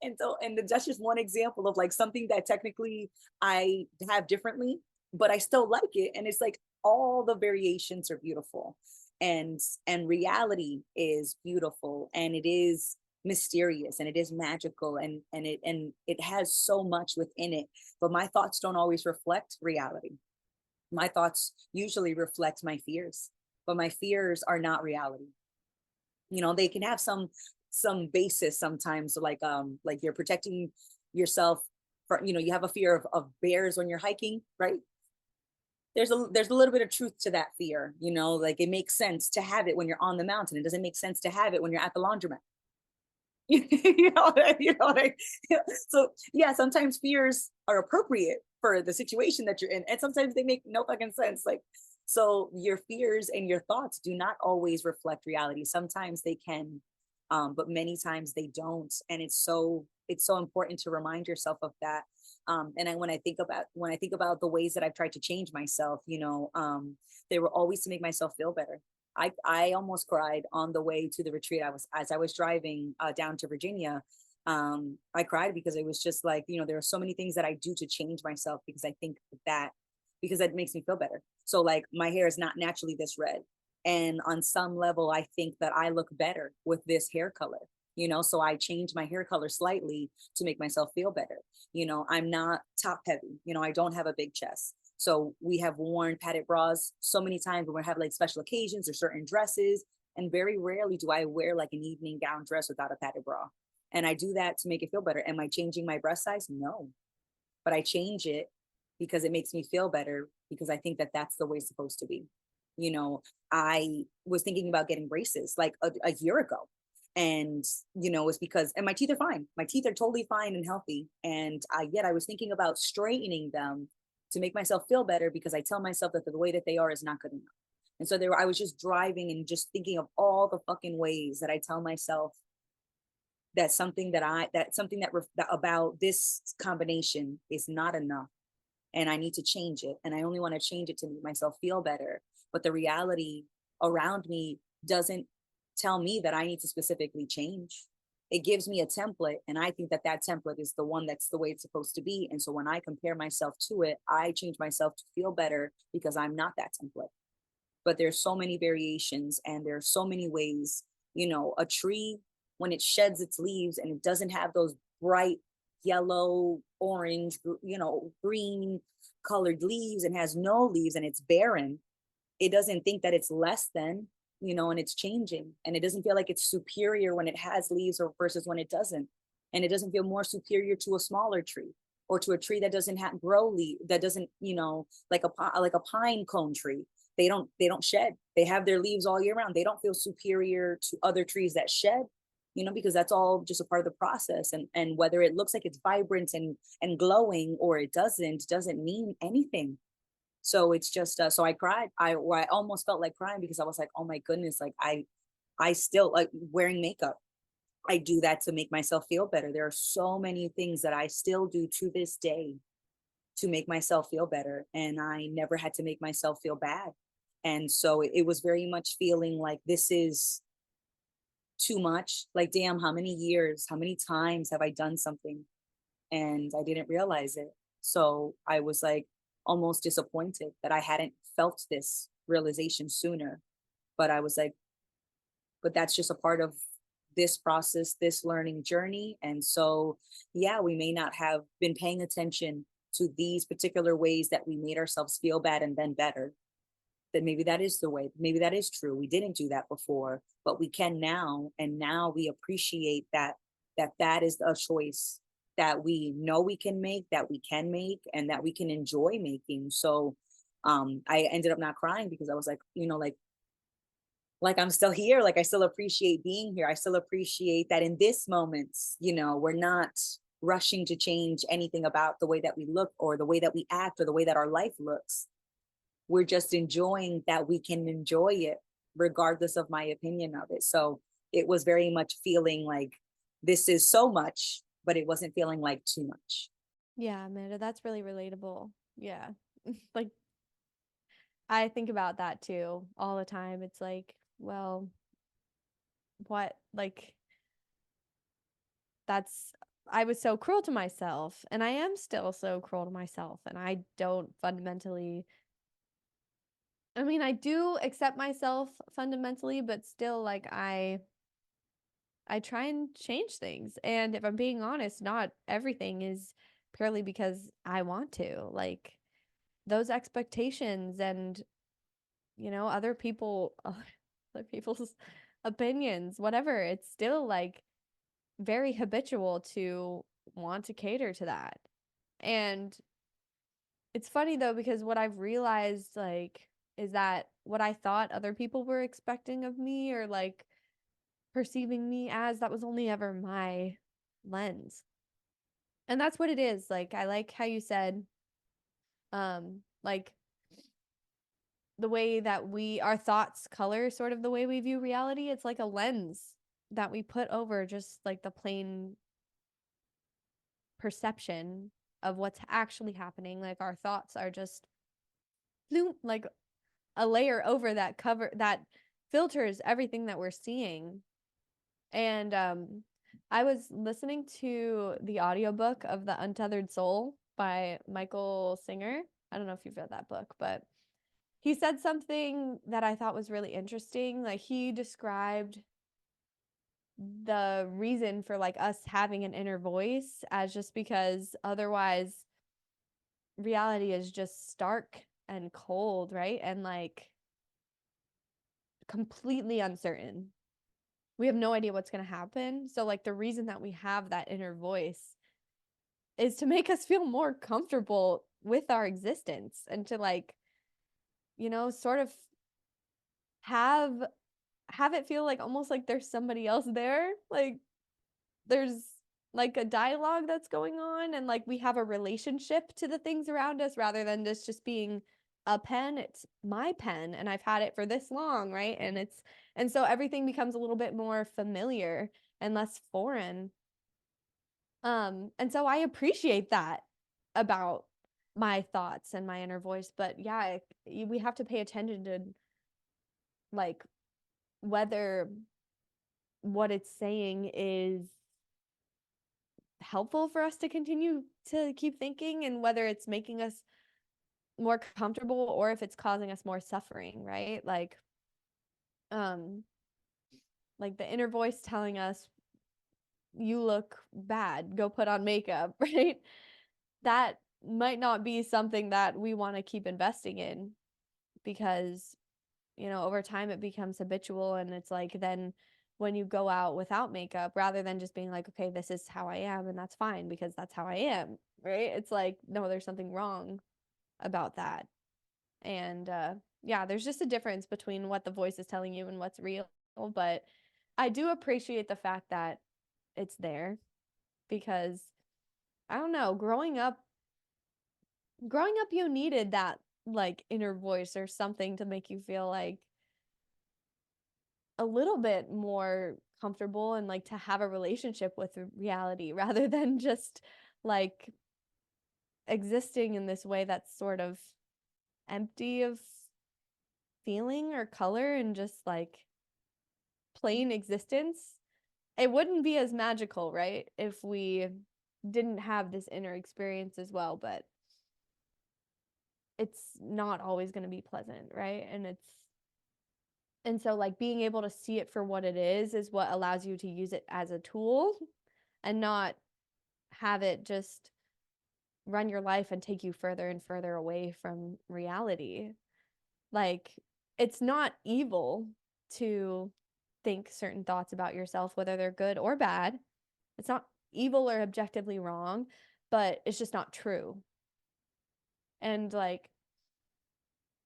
and so that's just one example of like something that technically I have differently, but I still like it. And it's like all the variations are beautiful, and reality is beautiful, and it is mysterious, and it is magical, and it has so much within it. But my thoughts don't always reflect reality. My thoughts usually reflect my fears, but my fears are not reality. They can have some basis sometimes, like you're protecting yourself for, you have a fear of bears when you're hiking, right? There's a little bit of truth to that fear, like it makes sense to have it when you're on the mountain. It doesn't make sense to have it when you're at the laundromat. So yeah, sometimes fears are appropriate for the situation that you're in, and sometimes they make no fucking sense. Like, so your fears and your thoughts do not always reflect reality. Sometimes they can, but many times they don't. And it's so important to remind yourself of that. When I think about the ways that I've tried to change myself, they were always to make myself feel better. I almost cried on the way to the retreat. As I was driving down to Virginia. I cried because it was just like, there are so many things that I do to change myself, because I think because that makes me feel better. So like my hair is not naturally this red. And on some level, I think that I look better with this hair color, so I changed my hair color slightly to make myself feel better. I'm not top heavy, I don't have a big chest. So we have worn padded bras so many times when we have like special occasions or certain dresses. And very rarely do I wear like an evening gown dress without a padded bra. And I do that to make it feel better. Am I changing my breast size? No, but I change it because it makes me feel better, because I think that that's the way it's supposed to be. I was thinking about getting braces like a year ago. And, it's because, and my teeth are fine. My teeth are totally fine and healthy. And yet I was thinking about straightening them to make myself feel better, because I tell myself that the way that they are is not good enough. And so I was just driving and just thinking of all the fucking ways that I tell myself that about this combination is not enough, and I need to change it. And I only want to change it to make myself feel better. But the reality around me doesn't tell me that I need to specifically change. It gives me a template, and I think that template is the one that's the way it's supposed to be. And so when I compare myself to it, I change myself to feel better, because I'm not that template. But there's so many variations, and there's so many ways. A tree, when it sheds its leaves and it doesn't have those bright yellow, orange, green colored leaves, and has no leaves, and it's barren, it doesn't think that it's less than, and it's changing, and it doesn't feel like it's superior when it has leaves or versus when it doesn't. And it doesn't feel more superior to a smaller tree, or to a tree that doesn't grow leaf, that doesn't, like a pine cone tree. They don't shed. They have their leaves all year round. They don't feel superior to other trees that shed, because that's all just a part of the process. And whether it looks like it's vibrant and glowing or it doesn't mean anything. So it's just so I cried. I almost felt like crying, because I was like, oh my goodness, like I still like wearing makeup. I do that to make myself feel better. There are so many things that I still do to this day to make myself feel better, and I never had to make myself feel bad. And so it was very much feeling like this is too much. Like, damn, how many years, how many times have I done something and I didn't realize it? So I was like almost disappointed that I hadn't felt this realization sooner. But I was like, but that's just a part of this process, this learning journey. And so, yeah, we may not have been paying attention to these particular ways that we made ourselves feel bad and then better. That maybe that is the way, maybe that is true. We didn't do that before, but we can now. And now we appreciate that is a choice that we know we can make, and that we can enjoy making. So I ended up not crying, because I was like, like I'm still here. Like I still appreciate being here. I still appreciate that in this moment, we're not rushing to change anything about the way that we look, or the way that we act, or the way that our life looks. We're just enjoying that we can enjoy it regardless of my opinion of it. So it was very much feeling like this is so much, but it wasn't feeling like too much. Yeah, Amanda, that's really relatable. Yeah. like I think about that too all the time. It's like, well, what, like, that's, I was so cruel to myself, and I am still so cruel to myself, and I don't fundamentally, I mean, I do accept myself fundamentally, but still, like, I try and change things. And if I'm being honest, not everything is purely because I want to. Like, those expectations and, other other people's opinions, whatever, it's still like very habitual to want to cater to that. And it's funny though, because what I've realized, like, is that what I thought other people were expecting of me or like perceiving me as, that was only ever my lens. And that's what it is. Like, I like how you said, like, the way that our thoughts color sort of the way we view reality. It's like a lens that we put over just like the plain perception of what's actually happening. Like, our thoughts are just like a layer over that cover that filters everything that we're seeing. And I was listening to the audiobook of The Untethered Soul by Michael Singer. I don't know if you've read that book, but he said something that I thought was really interesting. Like, he described the reason for like us having an inner voice as just because otherwise reality is just stark and cold, right? And like completely uncertain. We have no idea what's going to happen. So like the reason that we have that inner voice is to make us feel more comfortable with our existence and to like, sort of have it feel like almost like there's somebody else there. Like, there's like a dialogue that's going on, and like we have a relationship to the things around us rather than just being a pen. It's my pen and I've had it for this long, right? And so everything becomes a little bit more familiar and less foreign. And so I appreciate that about my thoughts and my inner voice. But yeah, we have to pay attention to like whether what it's saying is helpful for us to continue to keep thinking, and whether it's making us more comfortable or if it's causing us more suffering, right? Um like the inner voice telling us, you look bad, go put on makeup, right? That might not be something that we want to keep investing in, because over time it becomes habitual, and it's like then when you go out without makeup, rather than just being like, okay, this is how I am and that's fine because that's how I am, right? It's like, no, there's something wrong about that. And yeah, there's just a difference between what the voice is telling you and what's real. But I do appreciate the fact that it's there, because I don't know, growing up you needed that like inner voice or something to make you feel like a little bit more comfortable and like to have a relationship with reality rather than just like existing in this way that's sort of empty of feeling or color and just like plain existence. It wouldn't be as magical, right, if we didn't have this inner experience as well, but it's not always going to be pleasant, right? And so like being able to see it for what it is what allows you to use it as a tool and not have it just run your life and take you further and further away from reality. Like, it's not evil to think certain thoughts about yourself, whether they're good or bad. It's not evil or objectively wrong, but it's just not true. And like,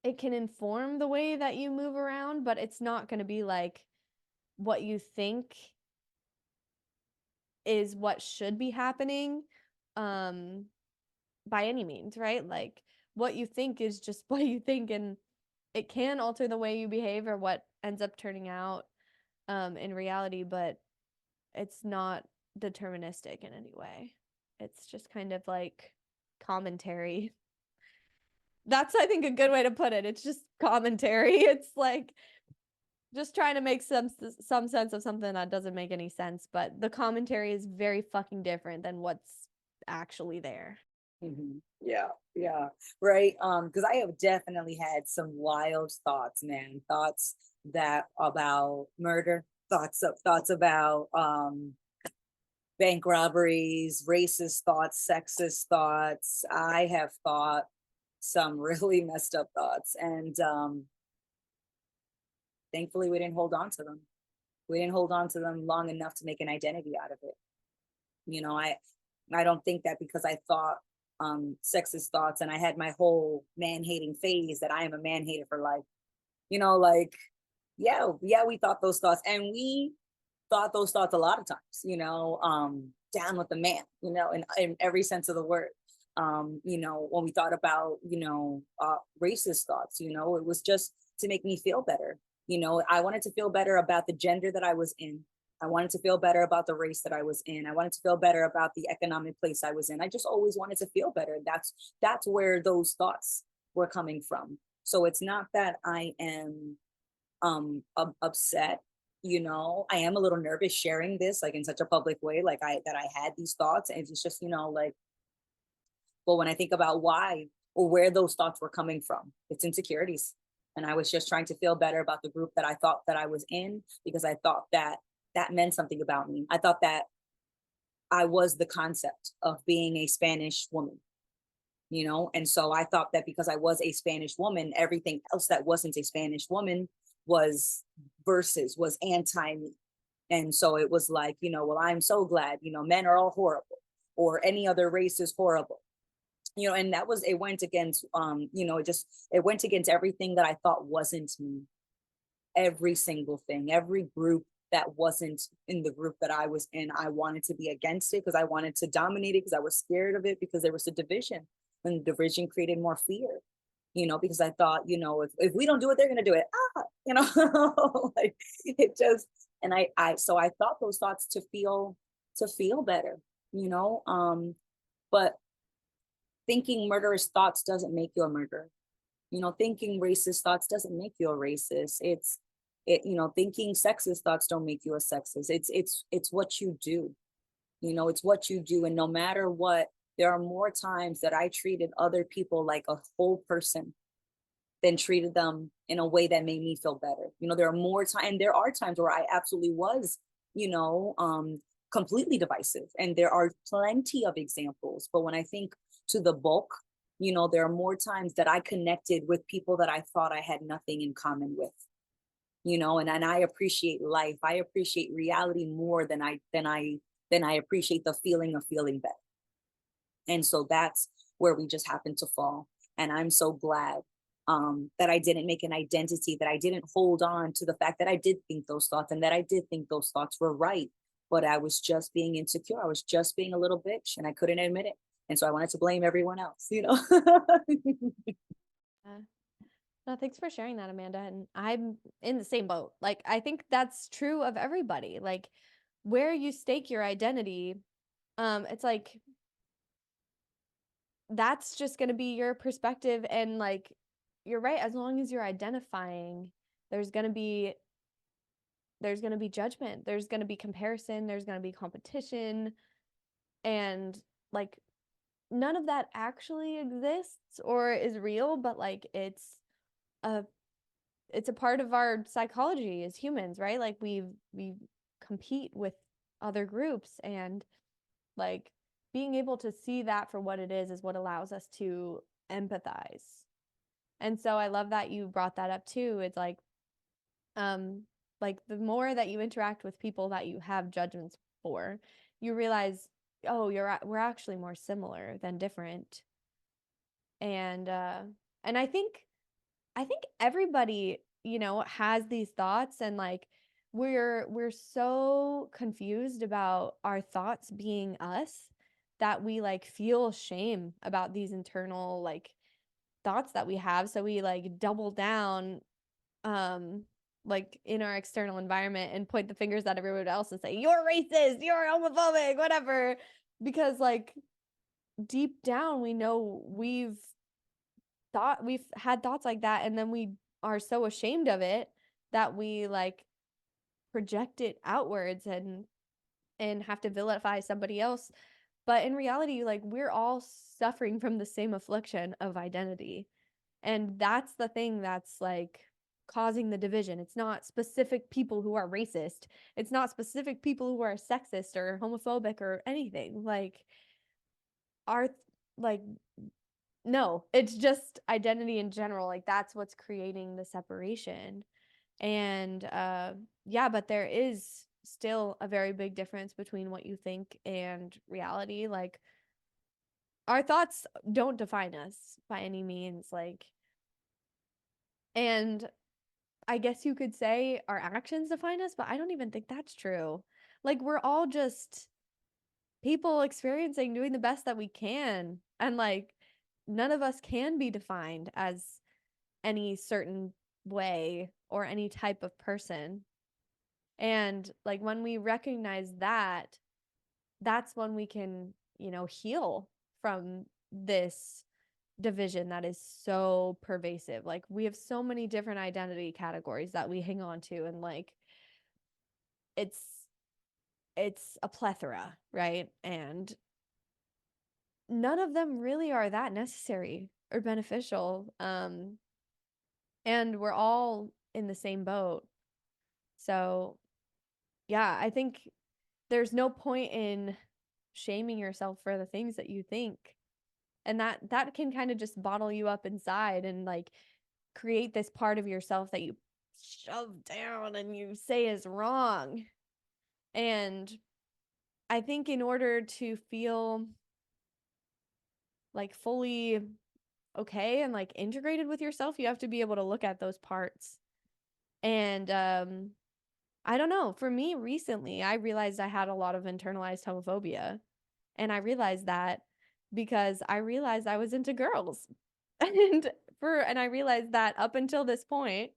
it can inform the way that you move around, but it's not going to be like what you think is what should be happening um by any means, right? Like, what you think is just what you think, and it can alter the way you behave or what ends up turning out in reality, but it's not deterministic in any way. It's just kind of like commentary That's, I think, a good way to put it. It's just commentary. It's like just trying to make some sense of something that doesn't make any sense, but the commentary is very fucking different than what's actually there. Yeah, right. Because I have definitely had some wild thoughts, man. Thoughts that about murder, thoughts about bank robberies, racist thoughts, sexist thoughts. I have thought some really messed up thoughts, and thankfully we didn't hold on to them. We didn't hold on to them long enough to make an identity out of it. You know, I don't think that because I thought sexist thoughts and I had my whole man-hating phase that I am a man-hater for life. You know, like, yeah, we thought those thoughts, and we thought those thoughts a lot of times, you know, down with the man, you know, in every sense of the word. You know, when we thought about, you know, racist thoughts, you know, it was just to make me feel better. You know, I wanted to feel better about the gender that I was in. I wanted to feel better about the race that I was in. I wanted to feel better about the economic place I was in. I just always wanted to feel better. That's where those thoughts were coming from. So it's not that I am upset. You know, I am a little nervous sharing this like in such a public way, like I had these thoughts, and it's just, you know, like, but when I think about why or where those thoughts were coming from, it's insecurities. And I was just trying to feel better about the group that I thought that I was in, because I thought that that meant something about me. I thought that I was the concept of being a Spanish woman, you know? And so I thought that because I was a Spanish woman, everything else that wasn't a Spanish woman was was anti me. And so it was like, you know, well, I'm so glad, you know, men are all horrible, or any other race is horrible. You know, and that was, it went against, you know, it went against everything that I thought wasn't me. Every single thing, every group that wasn't in the group that I was in, I wanted to be against it because I wanted to dominate it, because I was scared of it, because there was a division, and the division created more fear, you know, because I thought, you know, if we don't do it, they're going to do it. You know, like it just, and so I thought those thoughts to feel better, you know, but thinking murderous thoughts doesn't make you a murderer. You know, thinking racist thoughts doesn't make you a racist. You know, thinking sexist thoughts don't make you a sexist. It's what you do. You know, it's what you do. And no matter what, there are more times that I treated other people like a whole person than treated them in a way that made me feel better. You know, there are times where I absolutely was, you know, completely divisive. And there are plenty of examples. But when I think to the bulk, you know, there are more times that I connected with people that I thought I had nothing in common with. You know, and I appreciate life. I appreciate reality more than I appreciate the feeling of feeling better. And so that's where we just happened to fall. And I'm so glad that I didn't make an identity, that I didn't hold on to the fact that I did think those thoughts, and that I did think those thoughts were right. But I was just being insecure. I was just being a little bitch, and I couldn't admit it. And so I wanted to blame everyone else, you know? No, thanks for sharing that, Amanda. And I'm in the same boat. Like, I think that's true of everybody. Like, where you stake your identity, it's like that's just going to be your perspective. And like, you're right, as long as you're identifying, there's going to be judgment, there's going to be comparison, there's going to be competition, and like none of that actually exists or is real, but like a part of our psychology as humans, right? Like we compete with other groups, and like being able to see that for what it is what allows us to empathize. And so I love that you brought that up too. It's like the more that you interact with people that you have judgments for, you realize, oh, we're actually more similar than different. And I think everybody, you know, has these thoughts, and like we're so confused about our thoughts being us that we like feel shame about these internal like thoughts that we have. So we like double down like in our external environment and point the fingers at everyone else and say, you're racist, you're homophobic, whatever. Because like deep down we know we've we've had thoughts like that, and then we are so ashamed of it that we like project it outwards and have to vilify somebody else. But in reality, like, we're all suffering from the same affliction of identity. And that's the thing that's like causing the division. It's not specific people who are racist. It's not specific people who are sexist or homophobic or anything. Like, our like no, it's just identity in general. Like, that's what's creating the separation. And yeah, but there is still a very big difference between what you think and reality. Like, our thoughts don't define us by any means. Like, and I guess you could say our actions define us, but I don't even think that's true. Like, we're all just people experiencing, doing the best that we can. And like, none of us can be defined as any certain way or any type of person. And like, when we recognize that, that's when we can, heal from this division that is so pervasive. Like, we have so many different identity categories that we hang on to, and like, it's it's a plethora, right? And none of them really are that necessary or beneficial. And we're all in the same boat. So, yeah, I think there's no point in shaming yourself for the things that you think. And that can kind of just bottle you up inside and like create this part of yourself that you shove down and you say is wrong. And I think in order to feel like fully okay and like integrated with yourself, you have to be able to look at those parts. And I don't know, for me recently, I realized I had a lot of internalized homophobia. And I realized that because I realized I was into girls. And I realized that up until this point,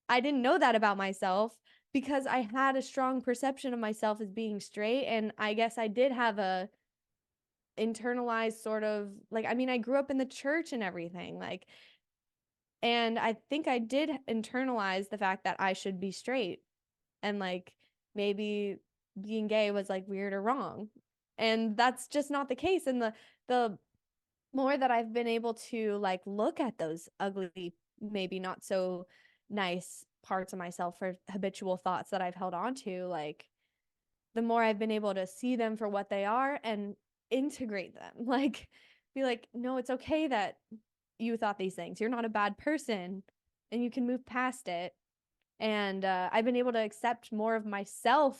I didn't know that about myself because I had a strong perception of myself as being straight. And I guess I did have a internalized sort of like, I mean, I grew up in the church and everything, like, and I think I did internalize the fact that I should be straight, and like, maybe being gay was like weird or wrong. And that's just not the case. And the more that I've been able to like look at those ugly, maybe not so nice parts of myself or habitual thoughts that I've held on to, like, the more I've been able to see them for what they are and integrate them. Like, be like, no, it's okay that you thought these things. You're not a bad person and you can move past it. And I've been able to accept more of myself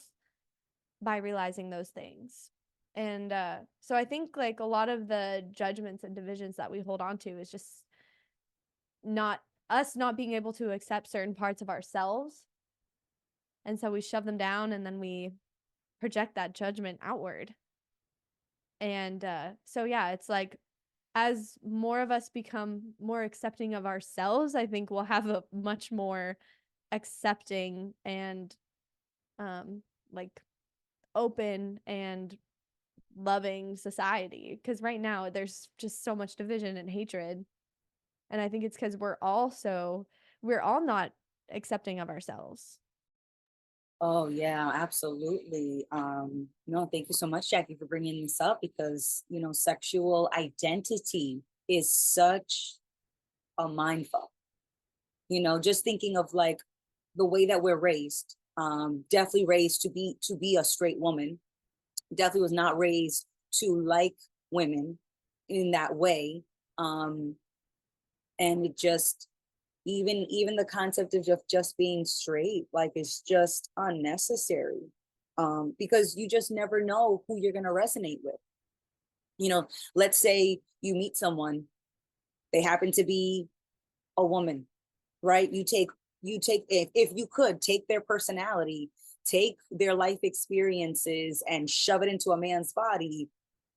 by realizing those things. And so I think like a lot of the judgments and divisions that we hold on to is just not us not being able to accept certain parts of ourselves. And so we shove them down and then we project that judgment outward. And so, yeah, it's like, as more of us become more accepting of ourselves, I think we'll have a much more accepting and like open and loving society. Because right now there's just so much division and hatred. And I think it's because we're all not accepting of ourselves. Oh yeah, absolutely. No, thank you so much, Jackie, for bringing this up because, sexual identity is such a mindfuck. Just thinking of like the way that we're raised, definitely raised to be a straight woman, definitely was not raised to like women in that way. Um, and it just even the concept of just being straight, like, is just unnecessary. Because you just never know who you're gonna resonate with. Let's say you meet someone, they happen to be a woman, right? You take if you could take their personality, take their life experiences and shove it into a man's body,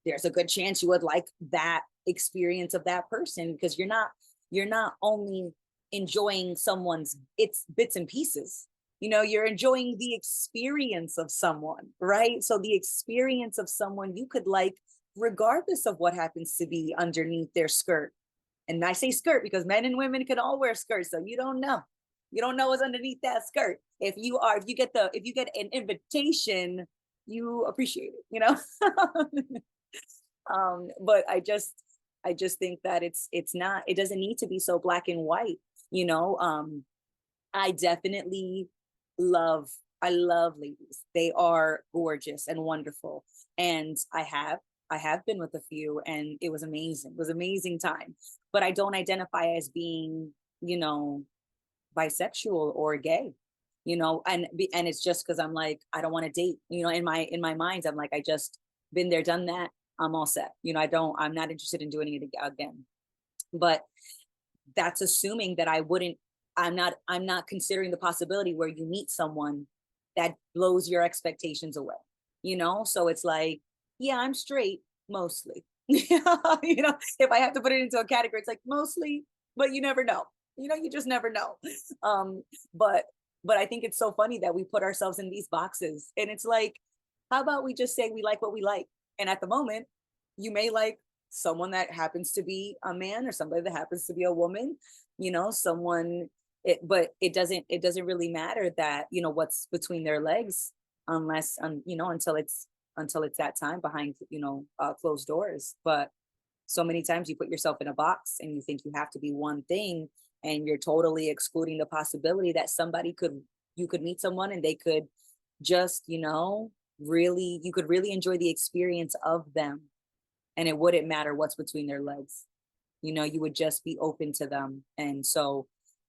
there's a good chance you would like that experience of that person, because you're not only enjoying someone's it's bits and pieces, you're enjoying the experience of someone, right? So the experience of someone you could like regardless of what happens to be underneath their skirt. And I say skirt because men and women can all wear skirts. So you don't know. You don't know what's underneath that skirt. If you get an invitation, you appreciate it, you know? But I just think that it's not, it doesn't need to be so black and white, you know? I definitely love, I love ladies. They are gorgeous and wonderful. And I have been with a few and it was amazing. It was an amazing time. But I don't identify as being, you know, bisexual or gay, you know, and it's just because I'm like, I don't want to date, you know, in my mind, I'm like, I just been there, done that. I'm all set. You know, I'm not interested in doing it again. But that's assuming that I wouldn't, I'm not considering the possibility where you meet someone that blows your expectations away, you know? So it's like, yeah, I'm straight mostly. You know, if I have to put it into a category, it's like mostly, but you never know. You know, you just never know. Um, but but I think it's so funny that we put ourselves in these boxes. And it's like, how about we just say we like what we like? And at the moment, you may like someone that happens to be a man or somebody that happens to be a woman, you know, someone but it doesn't really matter that, you know, what's between their legs unless you know, until it's that time behind, you know, closed doors. But so many times you put yourself in a box and you think you have to be one thing, and you're totally excluding the possibility that somebody could, you could meet someone and they could just, you know, really, you could really enjoy the experience of them, and it wouldn't matter what's between their legs. You know, you would just be open to them. And so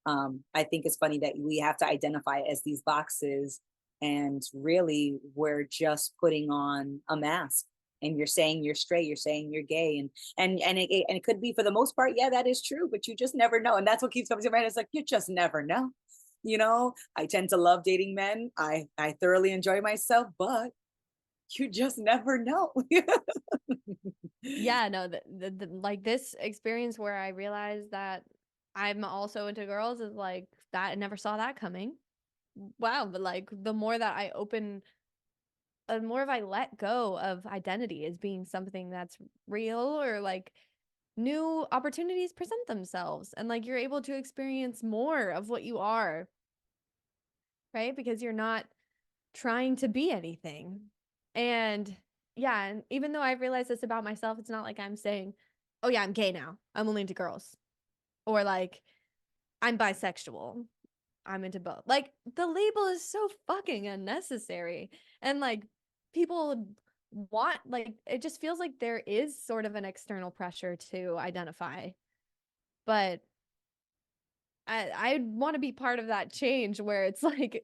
I think it's funny that we have to identify as these boxes, and really we're just putting on a mask. And you're saying you're straight, you're saying you're gay, and it could be, for the most part, yeah, that is true, but you just never know. And that's what keeps coming to mind. It's like, you just never know. You know, I tend to love dating men. I thoroughly enjoy myself, but you just never know. Yeah, no, like this experience where I realized that I'm also into girls is like that. I never saw that coming. Wow, but like the more that I open, the more if I let go of identity as being something that's real, or like new opportunities present themselves, and like you're able to experience more of what you are, right? Because you're not trying to be anything. And yeah, and even though I've realized this about myself, it's not like I'm saying, oh yeah, I'm gay now, I'm only into girls, or like I'm bisexual, I'm into both. Like the label is so fucking unnecessary. And like people want, like, it just feels like there is sort of an external pressure to identify. But I want to be part of that change where it's like,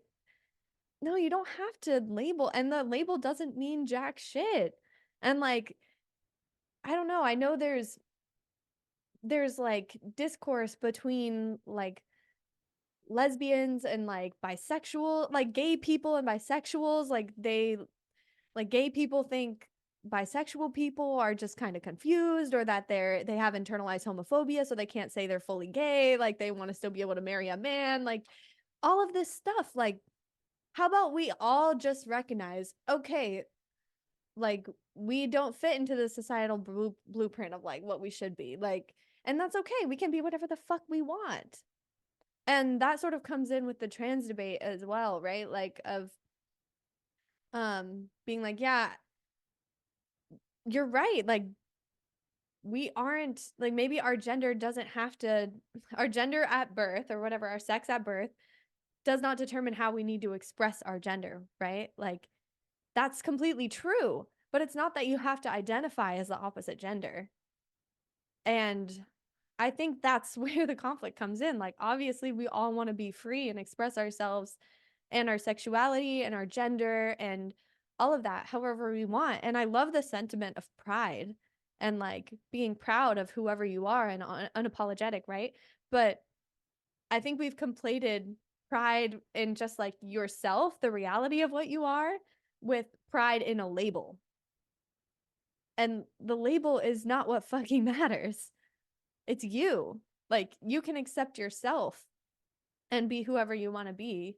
no, you don't have to label, and the label doesn't mean jack shit. And like, I don't know, I know there's like discourse between like lesbians and like bisexual, like gay people and bisexuals, like they, like gay people think bisexual people are just kind of confused, or that they have internalized homophobia, so they can't say they're fully gay, like they want to still be able to marry a man, like all of this stuff. Like how about we all just recognize, okay, like we don't fit into the societal blueprint of like what we should be, like, and that's okay, we can be whatever the fuck we want. And that sort of comes in with the trans debate as well, right? Like of being like, yeah, you're right, like we aren't, like maybe our gender doesn't have to, our gender at birth or whatever, our sex at birth does not determine how we need to express our gender, right? Like that's completely true, but it's not that you have to identify as the opposite gender. And I think that's where the conflict comes in. Like obviously we all want to be free and express ourselves and our sexuality and our gender and all of that however we want. And I love the sentiment of pride and like being proud of whoever you are and unapologetic, right? But I think we've conflated pride in just like yourself, the reality of what you are, with pride in a label. And the label is not what fucking matters. It's you. Like you can accept yourself and be whoever you want to be.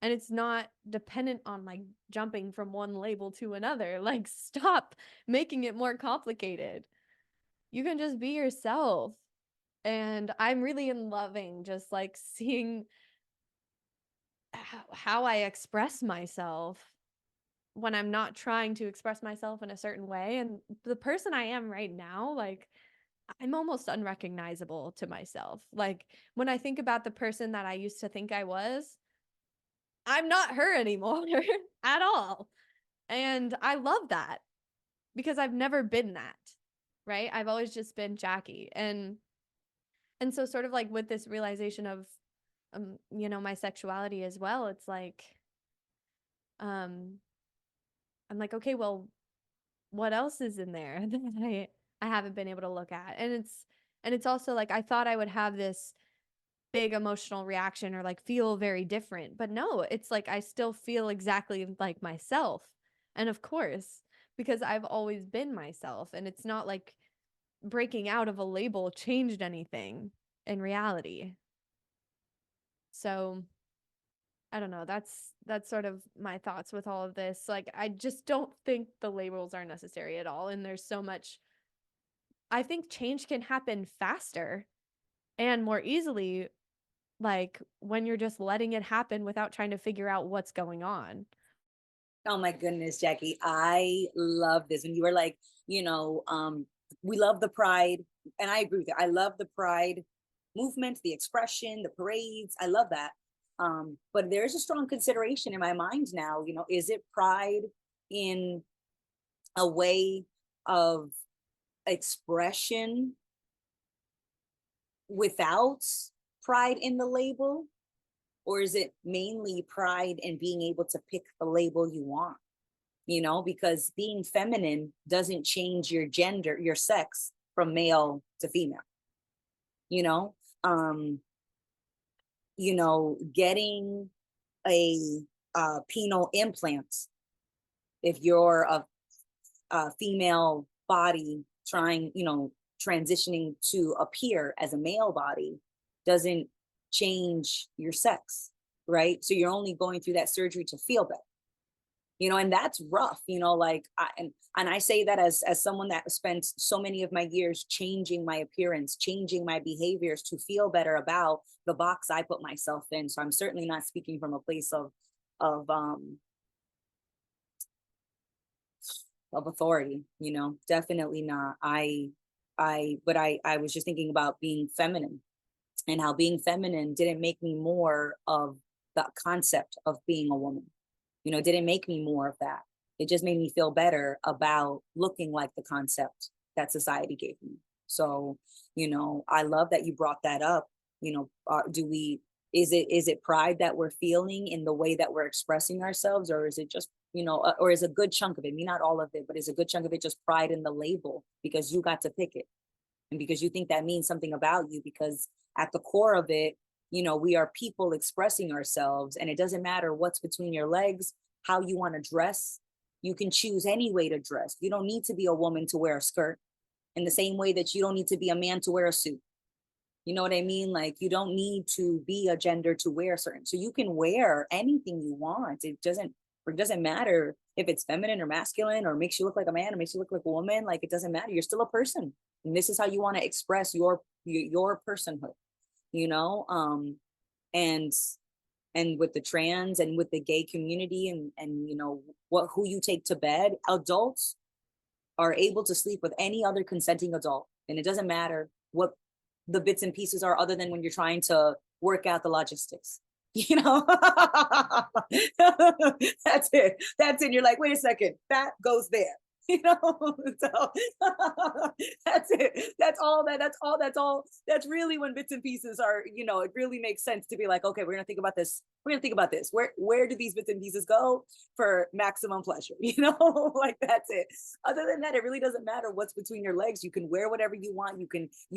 And it's not dependent on like jumping from one label to another. Like stop making it more complicated. You can just be yourself. And I'm really in loving just like seeing how I express myself when I'm not trying to express myself in a certain way. And the person I am right now, like, I'm almost unrecognizable to myself. Like, when I think about the person that I used to think I was, I'm not her anymore at all. And I love that because I've never been that, right? I've always just been Jackie. And so sort of like with this realization of my sexuality as well, it's like um I'm like, okay, well, what else is in there that I haven't been able to look at? And it's also like I thought I would have this big emotional reaction or like feel very different, but no, it's like I still feel exactly like myself. And of course, because I've always been myself, and it's not like breaking out of a label changed anything in reality. So I don't know. That's sort of my thoughts with all of this. Like, I just don't think the labels are necessary at all. And there's so much, I think change can happen faster and more easily, like when you're just letting it happen without trying to figure out what's going on. Oh my goodness, Jackie. I love this. And you were like, we love the pride. And I agree with you. I love the pride movement, the expression, the parades. I love that. But there's a strong consideration in my mind now, is it pride in a way of expression without pride in the label? Or is it mainly pride in being able to pick the label you want? Because being feminine doesn't change your gender, your sex from male to female, you know? Um, getting a penile implant, if you're a female body trying, transitioning to appear as a male body, doesn't change your sex, right? So you're only going through that surgery to feel better. And that's rough, like and I say that as someone that spent so many of my years changing my appearance, changing my behaviors to feel better about the box I put myself in. So I'm certainly not speaking from a place of of authority, definitely not. But I was just thinking about being feminine, and how being feminine didn't make me more of the concept of being a woman. Didn't make me more of that. It just made me feel better about looking like the concept that society gave me. So, I love that you brought that up. Do we, is it pride that we're feeling in the way that we're expressing ourselves, or is it just, or is a good chunk of it, maybe not all of it, but is a good chunk of it just pride in the label because you got to pick it, and because you think that means something about you? Because at the core of it, we are people expressing ourselves, and it doesn't matter what's between your legs, how you want to dress. You can choose any way to dress. You don't need to be a woman to wear a skirt, in the same way that you don't need to be a man to wear a suit. You know what I mean? Like, you don't need to be a gender to wear certain. So you can wear anything you want. It doesn't matter if it's feminine or masculine, or makes you look like a man or makes you look like a woman. Like, it doesn't matter. You're still a person. And this is how you want to express your personhood, you know? And with the trans and with the gay community, and who you take to bed, adults are able to sleep with any other consenting adult. And it doesn't matter what the bits and pieces are, other than when you're trying to work out the logistics. you know that's it. You're like, wait a second, that goes there. So that's it. That's really when bits and pieces are, it really makes sense to be like, okay, we're gonna think about this. Where do these bits and pieces go for maximum pleasure? Like, that's it. Other than that, it really doesn't matter what's between your legs. You can wear whatever you want. You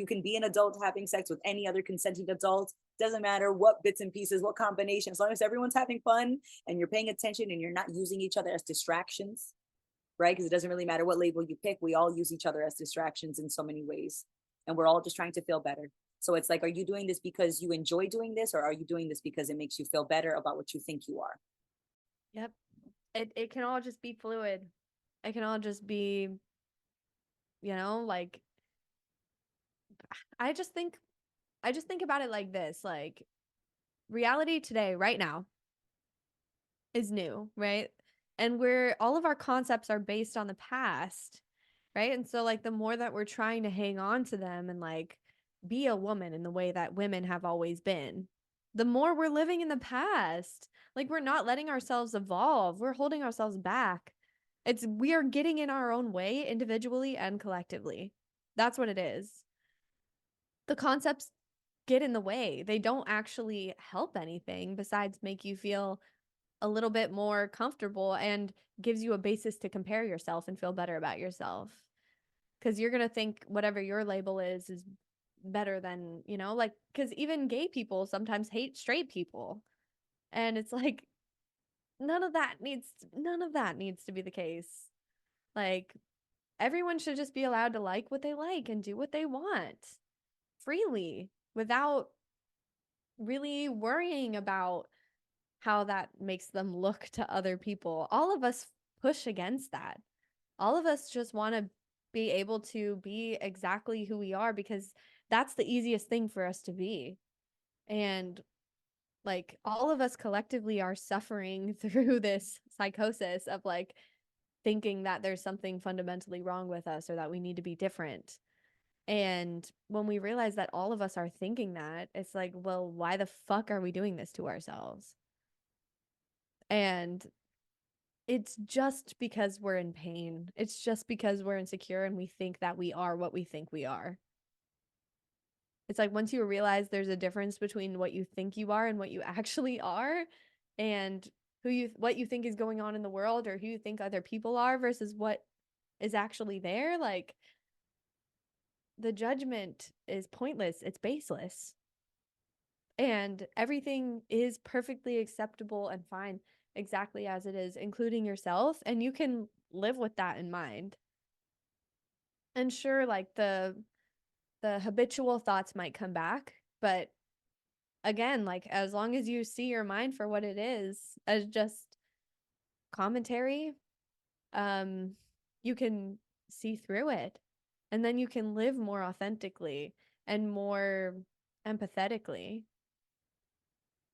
can be an adult having sex with any other consenting adult. Doesn't matter what bits and pieces, what combination, as long as everyone's having fun and you're paying attention and you're not using each other as distractions, right? Because it doesn't really matter what label you pick. We all use each other as distractions in so many ways. And we're all just trying to feel better. So it's like, are you doing this because you enjoy doing this, or are you doing this because it makes you feel better about what you think you are? Yep. It can all just be fluid. It can all just be, like, I just think I just think about it like this, like reality today, right now, is new, right? And we're all of our concepts are based on the past, right? And so like the more that we're trying to hang on to them and like be a woman in the way that women have always been, the more we're living in the past. Like we're not letting ourselves evolve. We're holding ourselves back. It's we are getting in our own way individually and collectively. That's what it is. The concepts get in the way. They don't actually help anything besides make you feel a little bit more comfortable and gives you a basis to compare yourself and feel better about yourself. Because you're going to think whatever your label is better than, you know, like, because even gay people sometimes hate straight people. And it's like, none of that needs to be the case. Like, everyone should just be allowed to like what they like and do what they want freely without really worrying about how that makes them look to other people. All of us push against that. All of us just want to be able to be exactly who we are because that's the easiest thing for us to be. And like all of us collectively are suffering through this psychosis of like thinking that there's something fundamentally wrong with us or that we need to be different. And when we realize that all of us are thinking that, it's like, well, why the fuck are we doing this to ourselves? And it's just because we're in pain. It's just because we're insecure and we think that we are what we think we are. It's like once you realize there's a difference between what you think you are and what you actually are and what you think is going on in the world or who you think other people are versus what is actually there, like the judgment is pointless. It's baseless. And everything is perfectly acceptable and fine exactly as it is, including yourself, and you can live with that in mind. And sure, like the habitual thoughts might come back, but again, like as long as you see your mind for what it is, as just commentary, um you can see through it. And then you can live more authentically and more empathetically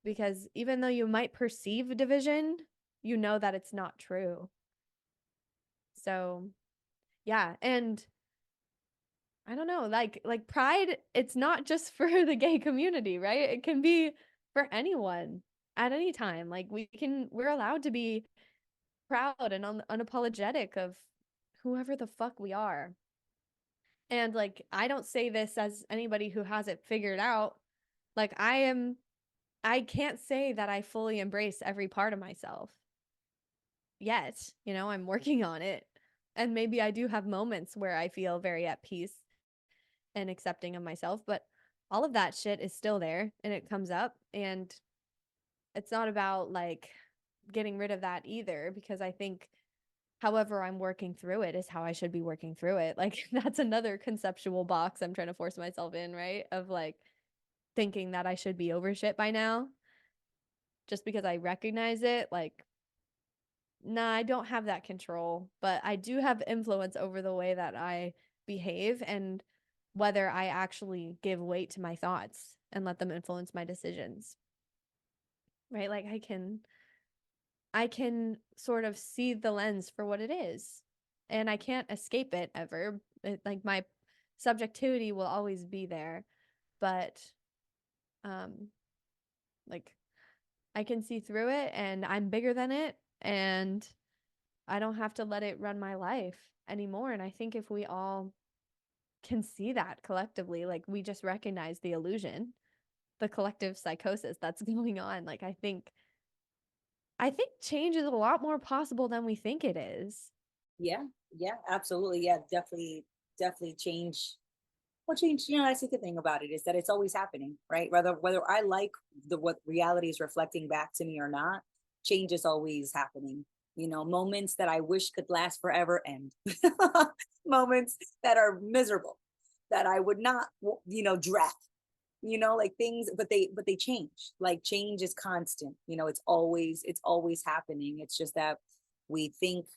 because even though you might perceive a division, you know that it's not true. So, yeah, and I don't know, like pride, it's not just for the gay community, right? It can be for anyone at any time. Like we're allowed to be proud and unapologetic of whoever the fuck we are. And like I don't say this as anybody who has it figured out. Like I can't say that I fully embrace every part of myself yet. You know, I'm working on it. And maybe I do have moments where I feel very at peace and accepting of myself, but all of that shit is still there and it comes up. And it's not about like getting rid of that either, because I think however I'm working through it is how I should be working through it. Like that's another conceptual box I'm trying to force myself in, right? Of like thinking that I should be over shit by now just because I recognize it. Like, nah, I don't have that control, but I do have influence over the way that I behave and whether I actually give weight to my thoughts and let them influence my decisions. Right? Like I can sort of see the lens for what it is. And I can't escape it ever. Like my subjectivity will always be there, but um like I can see through it and I'm bigger than it and I don't have to let it run my life anymore. And I think if we all can see that collectively, like we just recognize the illusion, the collective psychosis that's going on, like I think change is a lot more possible than we think it is. Yeah, yeah, absolutely. Yeah, definitely change. Well, change, that's the good thing about it is that it's always happening, right? Whether I like the what reality is reflecting back to me or not, change is always happening. Moments that I wish could last forever end. Moments that are miserable, that I would not, dread. Like things, but they change. Like change is constant. It's always happening. It's just that we think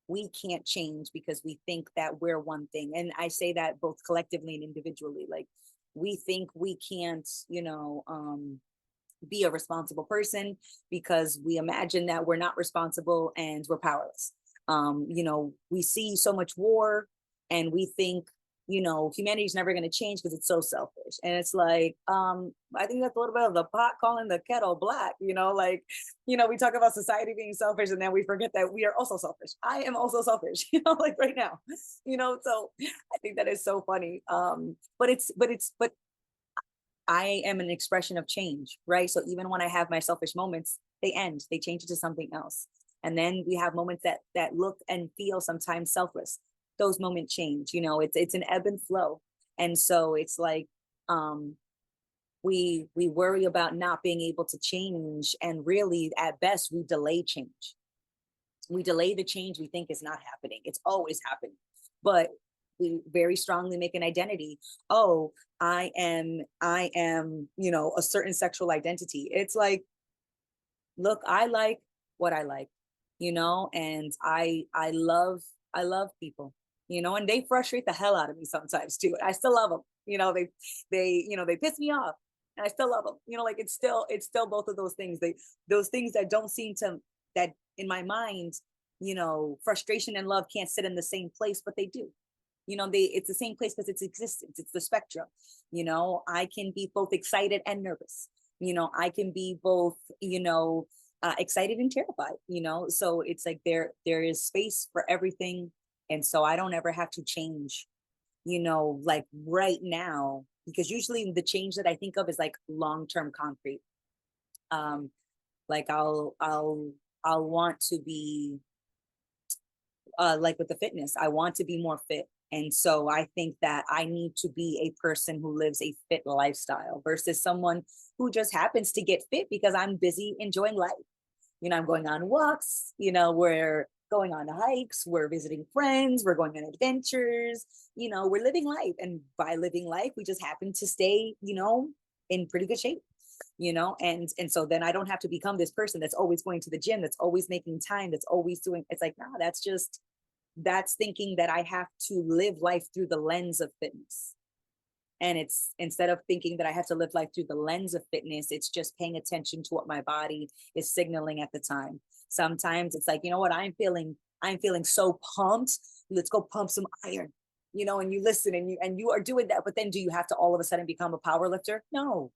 we can't change because we think that we're one thing. And I say that both collectively and individually. Like we think we can't, be a responsible person because we imagine that we're not responsible and we're powerless. We see so much war and we think, humanity's never going to change because it's so selfish. And it's like, I think that's a little bit of the pot calling the kettle black, we talk about society being selfish and then we forget that we are also selfish. I am also selfish, like right now, so I think that is so funny. But I am an expression of change, right? So even when I have my selfish moments, they end, they change into something else. And then we have moments that look and feel sometimes selfless. Those moments change, it's an ebb and flow. And so it's like we worry about not being able to change. And really at best, we delay change. We delay the change we think is not happening. It's always happening. But we very strongly make an identity. Oh, I am, a certain sexual identity. It's like, look, I like what I like, and I love people, and they frustrate the hell out of me sometimes too. I still love them. They piss me off and I still love them. Like it's still both of those things. Those things that don't seem to, that in my mind, frustration and love can't sit in the same place, but they do. It's the same place because it's existence. It's the spectrum. I can be both excited and nervous. I can be both, excited and terrified, so it's like there is space for everything. And so I don't ever have to change, like right now, because usually the change that I think of is like long-term concrete. Like I'll want to be like with the fitness, I want to be more fit. And so I think that I need to be a person who lives a fit lifestyle versus someone who just happens to get fit because I'm busy enjoying life. I'm going on walks, we're going on hikes, we're visiting friends, we're going on adventures, we're living life. And by living life, we just happen to stay, in pretty good shape, and so then I don't have to become this person that's always going to the gym, that's always making time, that's always doing, it's like, no, that's thinking that I have to live life through the lens of fitness. And it's, instead of thinking that I have to live life through the lens of fitness, it's just paying attention to what my body is signaling at the time. Sometimes it's like, you know what, I'm feeling so pumped. Let's go pump some iron, and you listen and you are doing that. But then do you have to all of a sudden become a power lifter? No.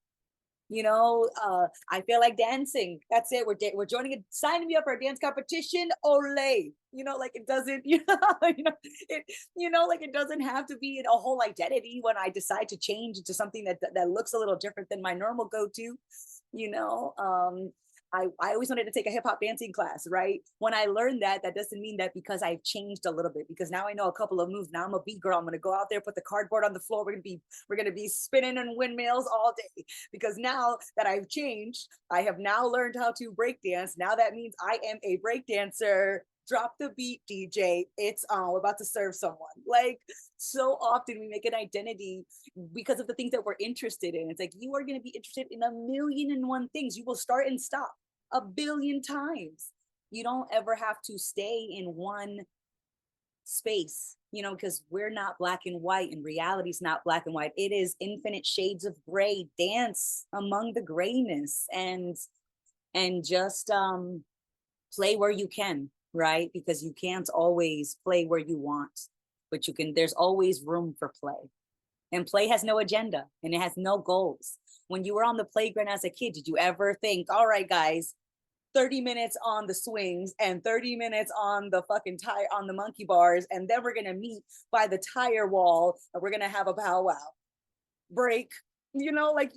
I feel like dancing. That's it. We're joining it. Signing me up for a dance competition. Olay. Like it doesn't, like it doesn't have to be a whole identity when I decide to change into something that looks a little different than my normal go-to. I always wanted to take a hip hop dancing class, right? When I learned that doesn't mean that because I've changed a little bit, because now I know a couple of moves. Now I'm a beat girl. I'm going to go out there, put the cardboard on the floor. We're going to be spinning in windmills all day, because now that I've changed, I have now learned how to break dance. Now that means I am a break dancer. Drop the beat, DJ. It's on. We're about to serve someone. Like, so often we make an identity because of the things that we're interested in. It's like, you are going to be interested in a million and one things. You will start and stop a billion times. You don't ever have to stay in one space, because we're not black and white, and reality is not black and white. It is infinite shades of gray. Dance among the grayness and just play where you can, right? Because you can't always play where you want, but you can. There's always room for play. And play has no agenda and it has no goals. When you were on the playground as a kid, did you ever think, all right, guys, 30 minutes on the swings and 30 minutes on the fucking tire, on the monkey bars, and then we're going to meet by the tire wall and we're going to have a powwow break? Like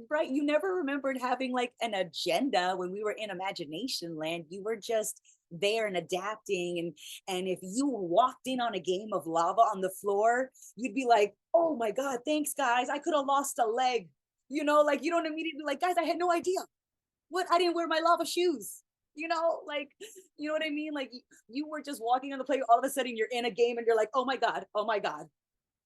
right, you never remembered having like an agenda when we were in imagination land. You were just there and adapting, and if you walked in on a game of lava on the floor, you'd be like, oh my god, thanks guys, I could have lost a leg. Like you don't immediately be like, guys, I had no idea. What? I didn't wear my lava shoes. Like, you know what I mean? Like you were just walking on the play, all of a sudden you're in a game and you're like, oh my god,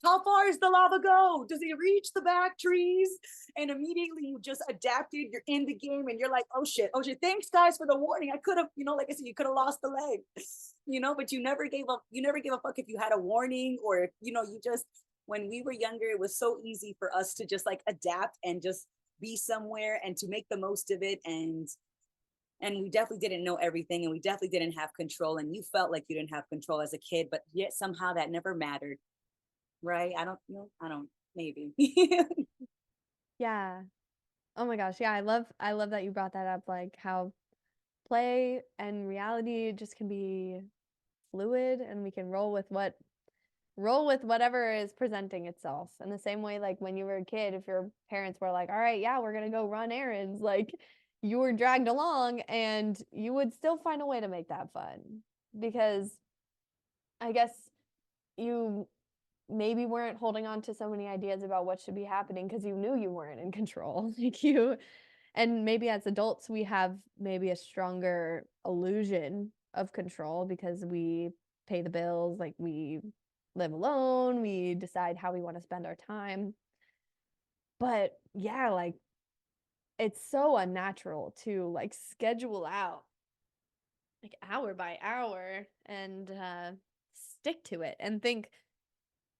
how far does the lava go? Does it reach the back trees? And immediately you just adapted. You're in the game and you're like, oh shit. Thanks guys for the warning. I could have, like I said, you could have lost the leg, but you never gave up. You never gave a fuck if you had a warning, or, you just when we were younger, it was so easy for us to just like adapt and just be somewhere and to make the most of it. And we definitely didn't know everything, and we definitely didn't have control, and you felt like you didn't have control as a kid, but yet somehow that never mattered, right? I don't know. I don't, maybe. Yeah. Oh my gosh. Yeah, I love that you brought that up, like how play and reality just can be fluid and we can roll with whatever is presenting itself. In the same way, like when you were a kid, if your parents were like, all right, yeah, we're gonna go run errands, like you were dragged along and you would still find a way to make that fun. Because I guess you maybe weren't holding on to so many ideas about what should be happening because you knew you weren't in control. Like you, and maybe as adults, we have maybe a stronger illusion of control because we pay the bills, like we live alone, we decide how we want to spend our time. But yeah, like it's so unnatural to like schedule out like hour by hour and stick to it and think,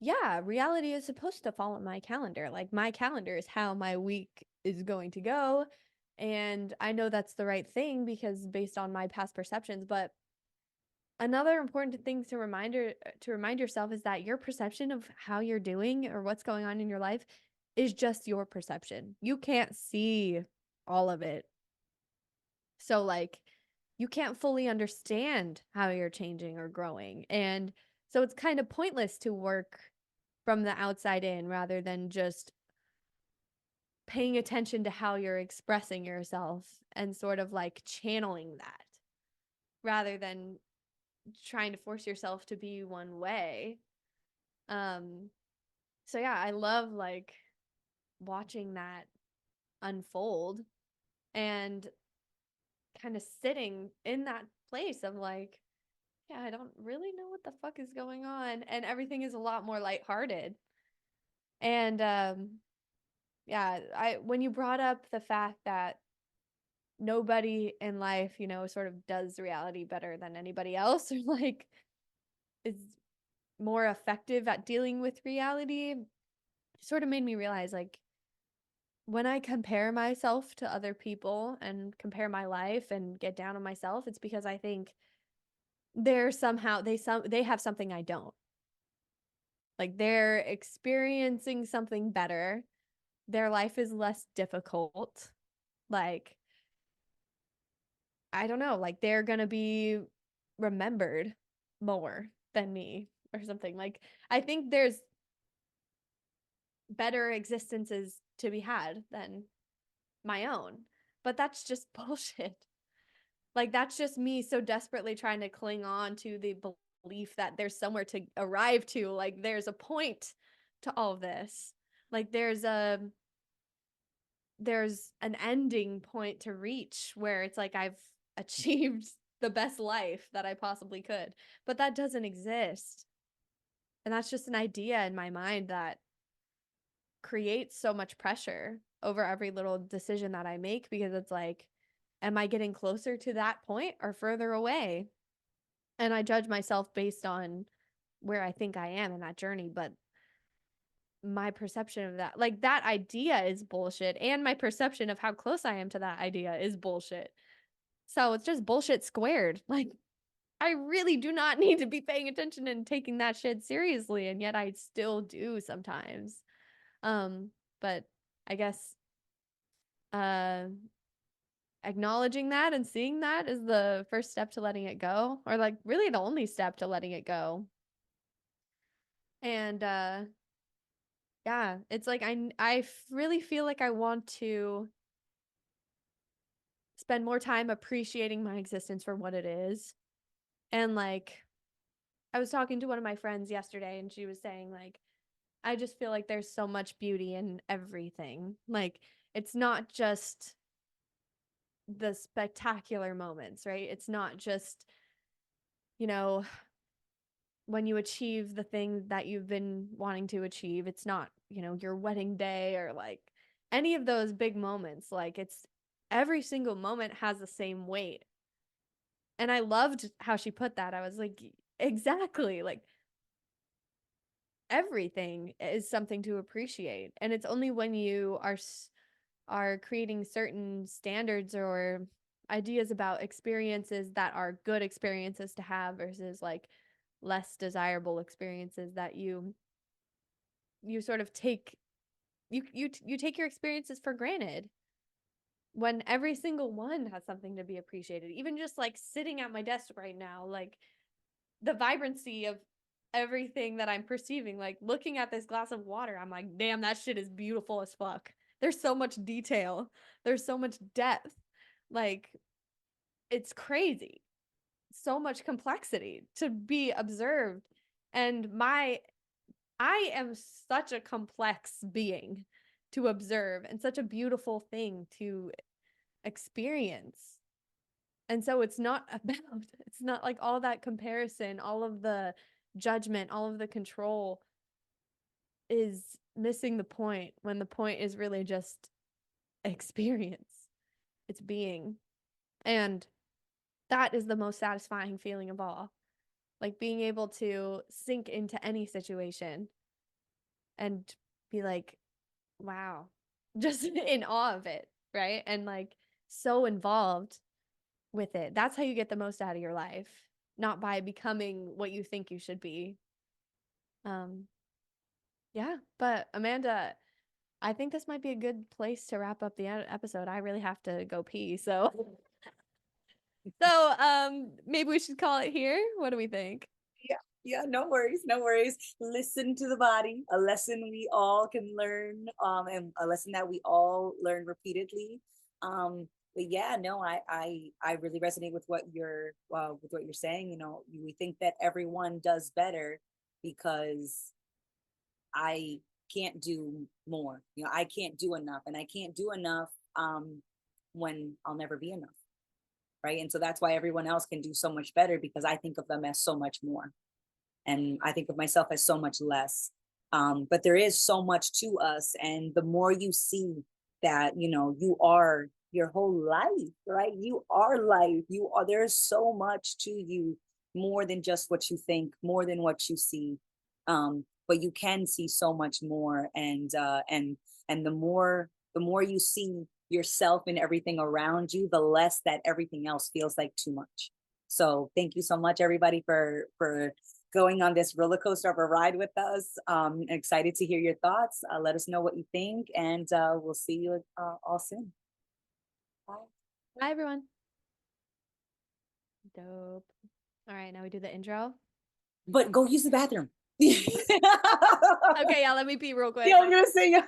yeah, reality is supposed to follow my calendar. Like my calendar is how my week is going to go. And I know that's the right thing because based on my past perceptions, but another important thing to remind yourself is that your perception of how you're doing or what's going on in your life is just your perception. You can't see all of it. So like you can't fully understand how you're changing or growing. And so it's kind of pointless to work from the outside in rather than just paying attention to how you're expressing yourself and sort of like channeling that rather than trying to force yourself to be one way. Um so yeah, I love like watching that unfold and kind of sitting in that place of like, yeah, I don't really know what the fuck is going on and everything is a lot more lighthearted. And yeah, I when you brought up the fact that nobody in life, you know, sort of does reality better than anybody else or like is more effective at dealing with reality, sort of made me realize like when I compare myself to other people and compare my life and get down on myself, it's because I think they're somehow they have something I don't. Like they're experiencing something better. Their life is less difficult. Like I don't know, like they're gonna be remembered more than me or something. Like I think there's better existences to be had than my own. But that's just bullshit. Like that's just me so desperately trying to cling on to the belief that there's somewhere to arrive to. Like there's a point to all this. Like there's an ending point to reach where it's like I've achieved the best life that I possibly could. But that doesn't exist. And that's just an idea in my mind that creates so much pressure over every little decision that I make because it's like, am I getting closer to that point or further away? And I judge myself based on where I think I am in that journey. But my perception of that, like that idea is bullshit. And my perception of how close I am to that idea is bullshit. So it's just bullshit squared. Like, I really do not need to be paying attention and taking that shit seriously. And yet I still do sometimes. But I guess uh acknowledging that and seeing that is the first step to letting it go, or like really the only step to letting it go. And yeah, it's like I really feel like I want to spend more time appreciating my existence for what it is. And like I was talking to one of my friends yesterday and she was saying like I just feel like there's so much beauty in everything. Like it's not just the spectacular moments, right? It's not just, you know, when you achieve the thing that you've been wanting to achieve. It's not, you know, your wedding day or like any of those big moments. Like it's every single moment has the same weight. And I loved how she put that. I was like, exactly. Like everything is something to appreciate. And it's only when you are creating certain standards or ideas about experiences that are good experiences to have versus like less desirable experiences that you sort of take you take your experiences for granted when every single one has something to be appreciated. Even just like sitting at my desk right now, like the vibrancy of everything that I'm perceiving, like looking at this glass of water, I'm like, damn, that shit is beautiful as fuck. There's so much detail, there's so much depth. Like, it's crazy. So much complexity to be observed. And I am such a complex being to observe and such a beautiful thing to experience. And so it's not about, it's not like all that comparison, all of the judgment, all of the control is missing the point when the point is really just experience. It's being. And that is the most satisfying feeling of all. Like being able to sink into any situation and be like, wow, just in awe of it, right? And like so involved with it. That's how you get the most out of your life, not by becoming what you think you should be. Um, yeah, but Amanda, I think this might be a good place to wrap up the episode. I really have to go pee, so maybe we should call it here. What do we think? Yeah, no worries, no worries. Listen to the body, a lesson we all can learn, and a lesson that we all learn repeatedly. But yeah, no, I really resonate with what you're saying. You know, we think that everyone does better because I can't do more. You know, I can't do enough, and I can't do enough when I'll never be enough, right? And so that's why everyone else can do so much better, because I think of them as so much more, and I think of myself as so much less. But there is so much to us, and the more you see that, you know, you are your whole life, right? You are life. You are. There's so much to you, more than just what you think, more than what you see. But you can see so much more, and the more you see yourself and everything around you, the less that everything else feels like too much. So thank you so much, everybody, for going on this roller coaster of a ride with us. Excited to hear your thoughts. Let us know what you think, and we'll see you all soon. Bye. Bye, everyone. Dope. All right, now we do the intro. But go use the bathroom. Okay, yeah, let me pee real quick. Yeah, I'm gonna say